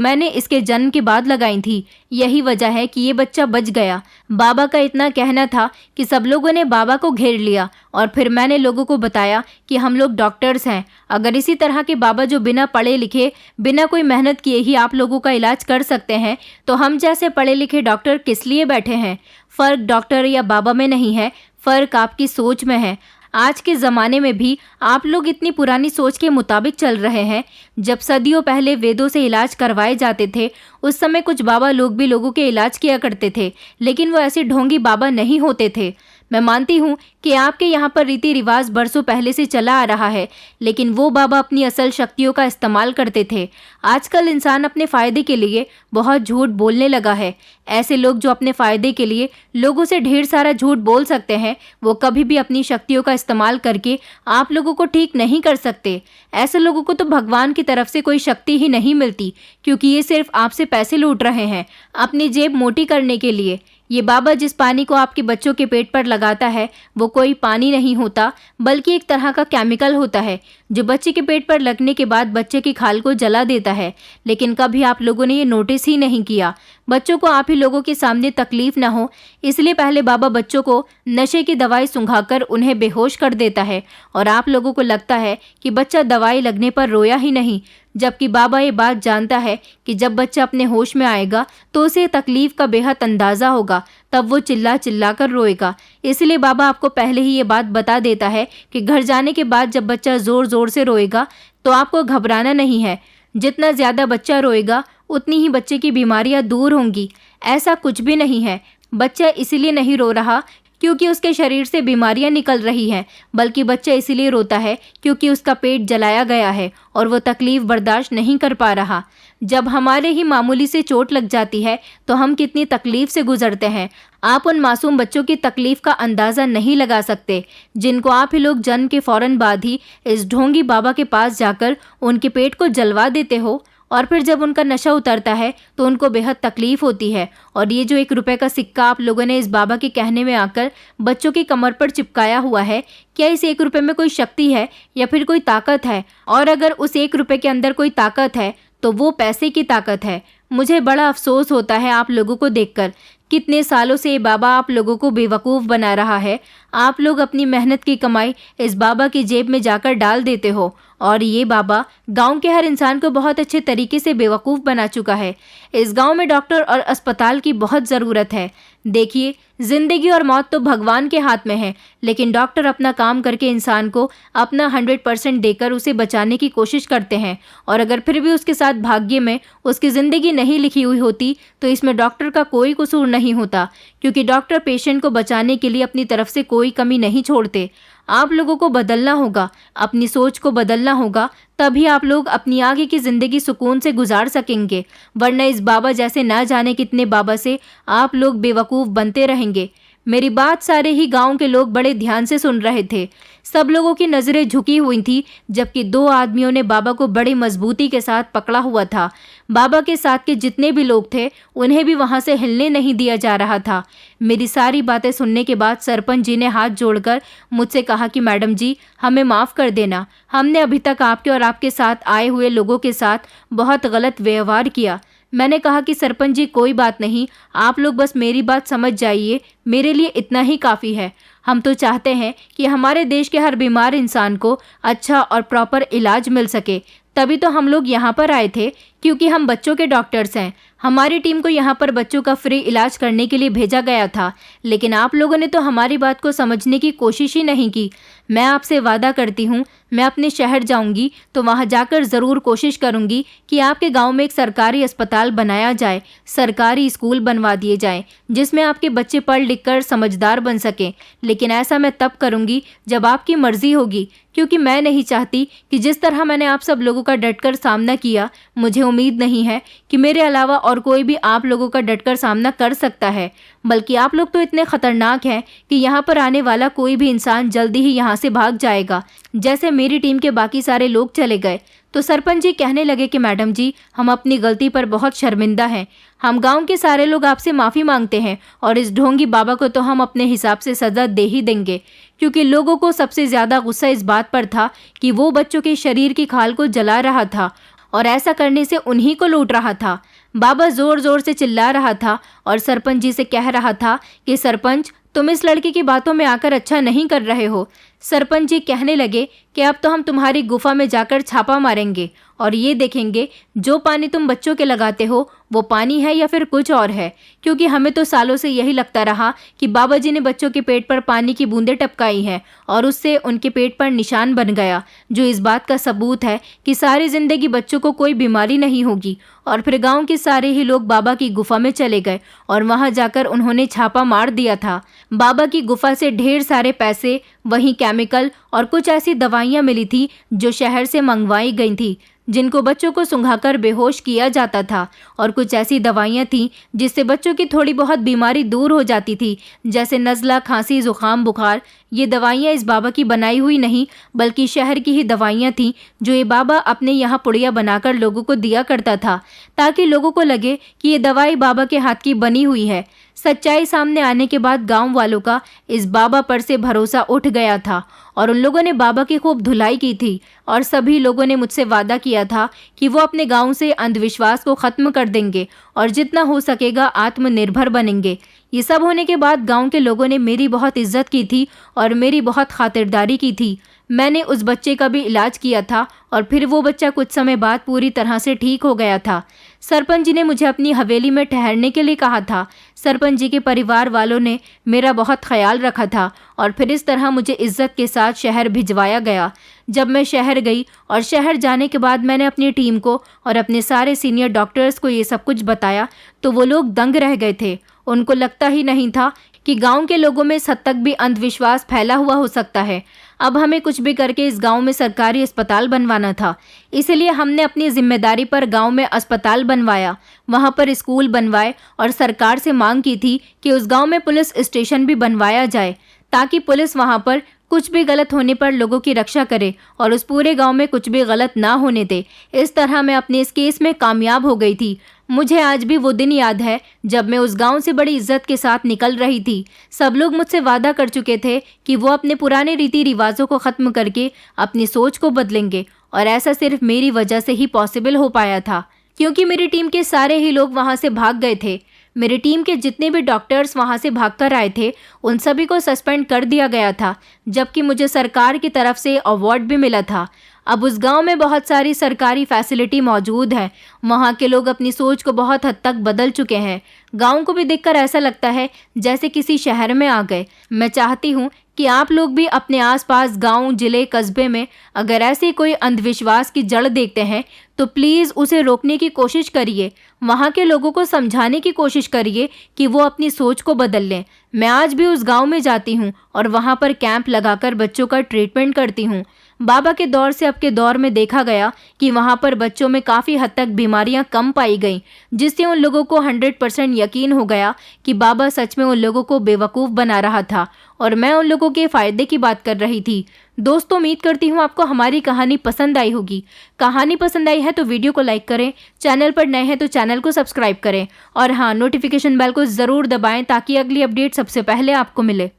मैंने इसके जन्म के बाद लगाई थी। यही वजह है कि ये बच्चा बच गया। बाबा का इतना कहना था कि सब लोगों ने बाबा को घेर लिया और फिर मैंने लोगों को बताया कि हम लोग डॉक्टर्स हैं। अगर इसी तरह के बाबा जो बिना पढ़े लिखे, बिना कोई मेहनत किए ही आप लोगों का इलाज कर सकते हैं, तो हम जैसे पढ़े लिखे डॉक्टर किस लिए बैठे हैं। फर्क डॉक्टर या बाबा में नहीं है, फर्क आपकी सोच में है। आज के ज़माने में भी आप लोग इतनी पुरानी सोच के मुताबिक चल रहे हैं। जब सदियों पहले वेदों से इलाज करवाए जाते थे, उस समय कुछ बाबा लोग भी लोगों के इलाज किया करते थे, लेकिन वो ऐसे ढोंगी बाबा नहीं होते थे। मैं मानती हूँ कि आपके यहाँ पर रीति रिवाज बरसों पहले से चला आ रहा है, लेकिन वो बाबा अपनी असल शक्तियों का इस्तेमाल करते थे। आजकल इंसान अपने फ़ायदे के लिए बहुत झूठ बोलने लगा है। ऐसे लोग जो अपने फ़ायदे के लिए लोगों से ढेर सारा झूठ बोल सकते हैं, वो कभी भी अपनी शक्तियों का इस्तेमाल करके आप लोगों को ठीक नहीं कर सकते। ऐसे लोगों को तो भगवान की तरफ से कोई शक्ति ही नहीं मिलती, क्योंकि ये सिर्फ आपसे पैसे लूट रहे हैं अपनी जेब मोटी करने के लिए। ये बाबा जिस पानी को आपके बच्चों के पेट पर लगाता है, वो कोई पानी नहीं होता, बल्कि एक तरह का केमिकल होता है जो बच्चे के पेट पर लगने के बाद बच्चे की खाल को जला देता है। लेकिन कभी आप लोगों ने ये नोटिस ही नहीं किया। बच्चों को आप ही लोगों के सामने तकलीफ ना हो, इसलिए पहले बाबा बच्चों को नशे की दवाई सुंघाकर उन्हें बेहोश कर देता है, और आप लोगों को लगता है कि बच्चा दवाई लगने पर रोया ही नहीं, जबकि बाबा ये बात जानता है कि जब बच्चा अपने होश में आएगा तो उसे तकलीफ का बेहद अंदाज़ा होगा, तब वो चिल्ला चिल्ला कर रोएगा। इसलिए बाबा आपको पहले ही ये बात बता देता है कि घर जाने के बाद जब बच्चा ज़ोर ज़ोर से रोएगा तो आपको घबराना नहीं है। जितना ज़्यादा बच्चा रोएगा उतनी ही बच्चे की बीमारियां दूर होंगी। ऐसा कुछ भी नहीं है। बच्चा इसीलिए नहीं रो रहा क्योंकि उसके शरीर से बीमारियां निकल रही हैं, बल्कि बच्चा इसीलिए रोता है क्योंकि उसका पेट जलाया गया है और वो तकलीफ बर्दाश्त नहीं कर पा रहा। जब हमारे ही मामूली से चोट लग जाती है तो हम कितनी तकलीफ से गुजरते हैं। आप उन मासूम बच्चों की तकलीफ का अंदाज़ा नहीं लगा सकते, जिनको आप ही लोग जन्म के फौरन बाद ही इस ढोंगी बाबा के पास जाकर उनके पेट को जलवा देते हो, और फिर जब उनका नशा उतरता है तो उनको बेहद तकलीफ होती है। और ये जो 1 रुपए का सिक्का आप लोगों ने इस बाबा के कहने में आकर बच्चों की कमर पर चिपकाया हुआ है, क्या इस 1 रुपए में कोई शक्ति है या फिर कोई ताकत है? और अगर उस 1 रुपए के अंदर कोई ताकत है तो वो पैसे की ताकत है। मुझे बड़ा अफसोस होता है आप लोगों को देखकर। कितने सालों से ये बाबा आप लोगों को बेवकूफ़ बना रहा है। आप लोग अपनी मेहनत की कमाई इस बाबा की जेब में जाकर डाल देते हो, और ये बाबा गांव के हर इंसान को बहुत अच्छे तरीके से बेवकूफ़ बना चुका है। इस गांव में डॉक्टर और अस्पताल की बहुत ज़रूरत है। देखिए, ज़िंदगी और मौत तो भगवान के हाथ में है, लेकिन डॉक्टर अपना काम करके इंसान को अपना 100% देकर उसे बचाने की कोशिश करते हैं, और अगर फिर भी उसके साथ भाग्य में उसकी ज़िंदगी नहीं लिखी हुई होती तो इसमें डॉक्टर का कोई कसूर नहीं होता, क्योंकि डॉक्टर पेशेंट को बचाने के लिए अपनी तरफ से कोई कमी नहीं छोड़ते। आप लोगों को बदलना होगा, अपनी सोच को बदलना होगा, तभी आप लोग अपनी आगे की ज़िंदगी सुकून से गुजार सकेंगे, वरना इस बाबा जैसे ना जाने कितने बाबा से आप लोग बेवकूफ़ बनते रहेंगे। मेरी बात सारे ही गांव के लोग बड़े ध्यान से सुन रहे थे। सब लोगों की नज़रें झुकी हुई थी, जबकि 2 आदमियों ने बाबा को बड़ी मजबूती के साथ पकड़ा हुआ था। बाबा के साथ के जितने भी लोग थे उन्हें भी वहां से हिलने नहीं दिया जा रहा था। मेरी सारी बातें सुनने के बाद सरपंच जी ने हाथ जोड़कर मुझसे कहा कि मैडम जी, हमें माफ़ कर देना, हमने अभी तक आपके और आपके साथ आए हुए लोगों के साथ बहुत गलत व्यवहार किया। मैंने कहा कि सरपंच जी, कोई बात नहीं, आप लोग बस मेरी बात समझ जाइए, मेरे लिए इतना ही काफ़ी है। हम तो चाहते हैं कि हमारे देश के हर बीमार इंसान को अच्छा और प्रॉपर इलाज मिल सके, तभी तो हम लोग यहाँ पर आए थे, क्योंकि हम बच्चों के डॉक्टर्स हैं। हमारी टीम को यहाँ पर बच्चों का फ्री इलाज करने के लिए भेजा गया था, लेकिन आप लोगों ने तो हमारी बात को समझने की कोशिश ही नहीं की। मैं आपसे वादा करती हूँ, मैं अपने शहर जाऊँगी तो वहाँ जाकर ज़रूर कोशिश करूँगी कि आपके गांव में एक सरकारी अस्पताल बनाया जाए, सरकारी स्कूल बनवा दिए जाएं, जिसमें आपके बच्चे पढ़ लिख कर समझदार बन सकें। लेकिन ऐसा मैं तब करूँगी जब आपकी मर्ज़ी होगी, क्योंकि मैं नहीं चाहती कि जिस तरह मैंने आप सब लोगों का डटकर सामना किया, मुझे उम्मीद नहीं है कि मेरे अलावा और कोई भी आप लोगों का डटकर सामना कर सकता है। बल्कि आप लोग तो इतने ख़तरनाक हैं कि यहाँ पर आने वाला कोई भी इंसान जल्दी ही यहाँ से भाग जाएगा, जैसे मेरी टीम के बाकी सारे लोग चले गए। तो सरपंच जी कहने लगे कि मैडम जी, हम अपनी गलती पर बहुत शर्मिंदा हैं। हम गांव के सारे लोग आपसे माफ़ी मांगते हैं और इस ढोंगी बाबा को तो हम अपने हिसाब से सज़ा दे ही देंगे, क्योंकि लोगों को सबसे ज़्यादा गुस्सा इस बात पर था कि वो बच्चों के शरीर की खाल को जला रहा था और ऐसा करने से उन्हीं को लूट रहा था। बाबा ज़ोर ज़ोर से चिल्ला रहा था और सरपंच जी से कह रहा था कि सरपंच, तुम इस लड़के की बातों में आकर अच्छा नहीं कर रहे हो। सरपंच जी कहने लगे कि अब तो हम तुम्हारी गुफा में जाकर छापा मारेंगे और ये देखेंगे जो पानी तुम बच्चों के लगाते हो वो पानी है या फिर कुछ और है, क्योंकि हमें तो सालों से यही लगता रहा कि बाबा जी ने बच्चों के पेट पर पानी की बूंदें टपकाई हैं और उससे उनके पेट पर निशान बन गया, जो इस बात का सबूत है कि सारी जिंदगी बच्चों को कोई बीमारी नहीं होगी। और फिर गांव के सारे ही लोग बाबा की गुफा में चले गए और वहां जाकर उन्होंने छापा मार दिया था। बाबा की गुफा से ढेर सारे पैसे, वहीं केमिकल और कुछ ऐसी दवाइयां मिली थी जो शहर से मंगवाई गई थी, जिनको बच्चों को सुंघाकर बेहोश किया जाता था, और कुछ ऐसी दवाइयां थीं जिससे बच्चों की थोड़ी बहुत बीमारी दूर हो जाती थी, जैसे नज़ला, खांसी, जुकाम, बुखार। ये दवाइयां इस बाबा की बनाई हुई नहीं बल्कि शहर की ही दवाइयां थीं, जो ये बाबा अपने यहाँ पुड़िया बनाकर लोगों को दिया करता था, ताकि लोगों को लगे कि ये दवाई बाबा के हाथ की बनी हुई है। सच्चाई सामने आने के बाद गांव वालों का इस बाबा पर से भरोसा उठ गया था और उन लोगों ने बाबा की खूब धुलाई की थी और सभी लोगों ने मुझसे वादा किया था कि वो अपने गांव से अंधविश्वास को खत्म कर देंगे और जितना हो सकेगा आत्मनिर्भर बनेंगे। ये सब होने के बाद गांव के लोगों ने मेरी बहुत इज्जत की थी और मेरी बहुत खातिरदारी की थी। मैंने उस बच्चे का भी इलाज किया था और फिर वो बच्चा कुछ समय बाद पूरी तरह से ठीक हो गया था। सरपंच जी ने मुझे अपनी हवेली में ठहरने के लिए कहा था। सरपंच जी के परिवार वालों ने मेरा बहुत ख्याल रखा था और फिर इस तरह मुझे इज्जत के साथ शहर भिजवाया गया। जब मैं शहर गई और शहर जाने के बाद मैंने अपनी टीम को और अपने सारे सीनियर डॉक्टर्स को ये सब कुछ बताया तो वो लोग दंग रह गए थे। उनको लगता ही नहीं था कि गांव के लोगों में इस हद तक भी अंधविश्वास फैला हुआ हो सकता है। अब हमें कुछ भी करके इस गांव में सरकारी अस्पताल बनवाना था, इसलिए हमने अपनी जिम्मेदारी पर गांव में अस्पताल बनवाया, वहां पर स्कूल बनवाए और सरकार से मांग की थी कि उस गांव में पुलिस स्टेशन भी बनवाया जाए, ताकि पुलिस वहां पर कुछ भी गलत होने पर लोगों की रक्षा करे और उस पूरे गांव में कुछ भी गलत ना होने दे। इस तरह मैं अपने इस केस में कामयाब हो गई थी। मुझे आज भी वो दिन याद है जब मैं उस गांव से बड़ी इज्जत के साथ निकल रही थी। सब लोग मुझसे वादा कर चुके थे कि वो अपने पुराने रीति रिवाजों को ख़त्म करके अपनी सोच को बदलेंगे और ऐसा सिर्फ मेरी वजह से ही पॉसिबल हो पाया था, क्योंकि मेरी टीम के सारे ही लोग वहाँ से भाग गए थे। मेरी टीम के जितने भी डॉक्टर्स वहाँ से भागकर आए थे उन सभी को सस्पेंड कर दिया गया था, जबकि मुझे सरकार की तरफ से अवार्ड भी मिला था। अब उस गांव में बहुत सारी सरकारी फैसिलिटी मौजूद है। वहाँ के लोग अपनी सोच को बहुत हद तक बदल चुके हैं। गांव को भी देखकर ऐसा लगता है जैसे किसी शहर में आ गए। मैं चाहती हूँ कि आप लोग भी अपने आसपास गांव, जिले, कस्बे में अगर ऐसे कोई अंधविश्वास की जड़ देखते हैं तो प्लीज़ उसे रोकने की कोशिश करिए। वहाँ के लोगों को समझाने की कोशिश करिए कि वो अपनी सोच को बदल लें। मैं आज भी उस गांव में जाती हूँ और वहाँ पर कैंप लगाकर बच्चों का ट्रीटमेंट करती हूँ। बाबा के दौर से अब के दौर में देखा गया कि वहाँ पर बच्चों में काफ़ी हद तक बीमारियाँ कम पाई गईं, जिससे उन लोगों को 100% यकीन हो गया कि बाबा सच में उन लोगों को बेवकूफ़ बना रहा था और मैं उन लोगों के फ़ायदे की बात कर रही थी। दोस्तों, उम्मीद करती हूँ आपको हमारी कहानी पसंद आई होगी। कहानी पसंद आई है तो वीडियो को लाइक करें, चैनल पर नए हैं तो चैनल को सब्सक्राइब करें और हाँ, नोटिफिकेशन बेल को ज़रूर दबाएं ताकि अगली अपडेट सबसे पहले आपको मिले।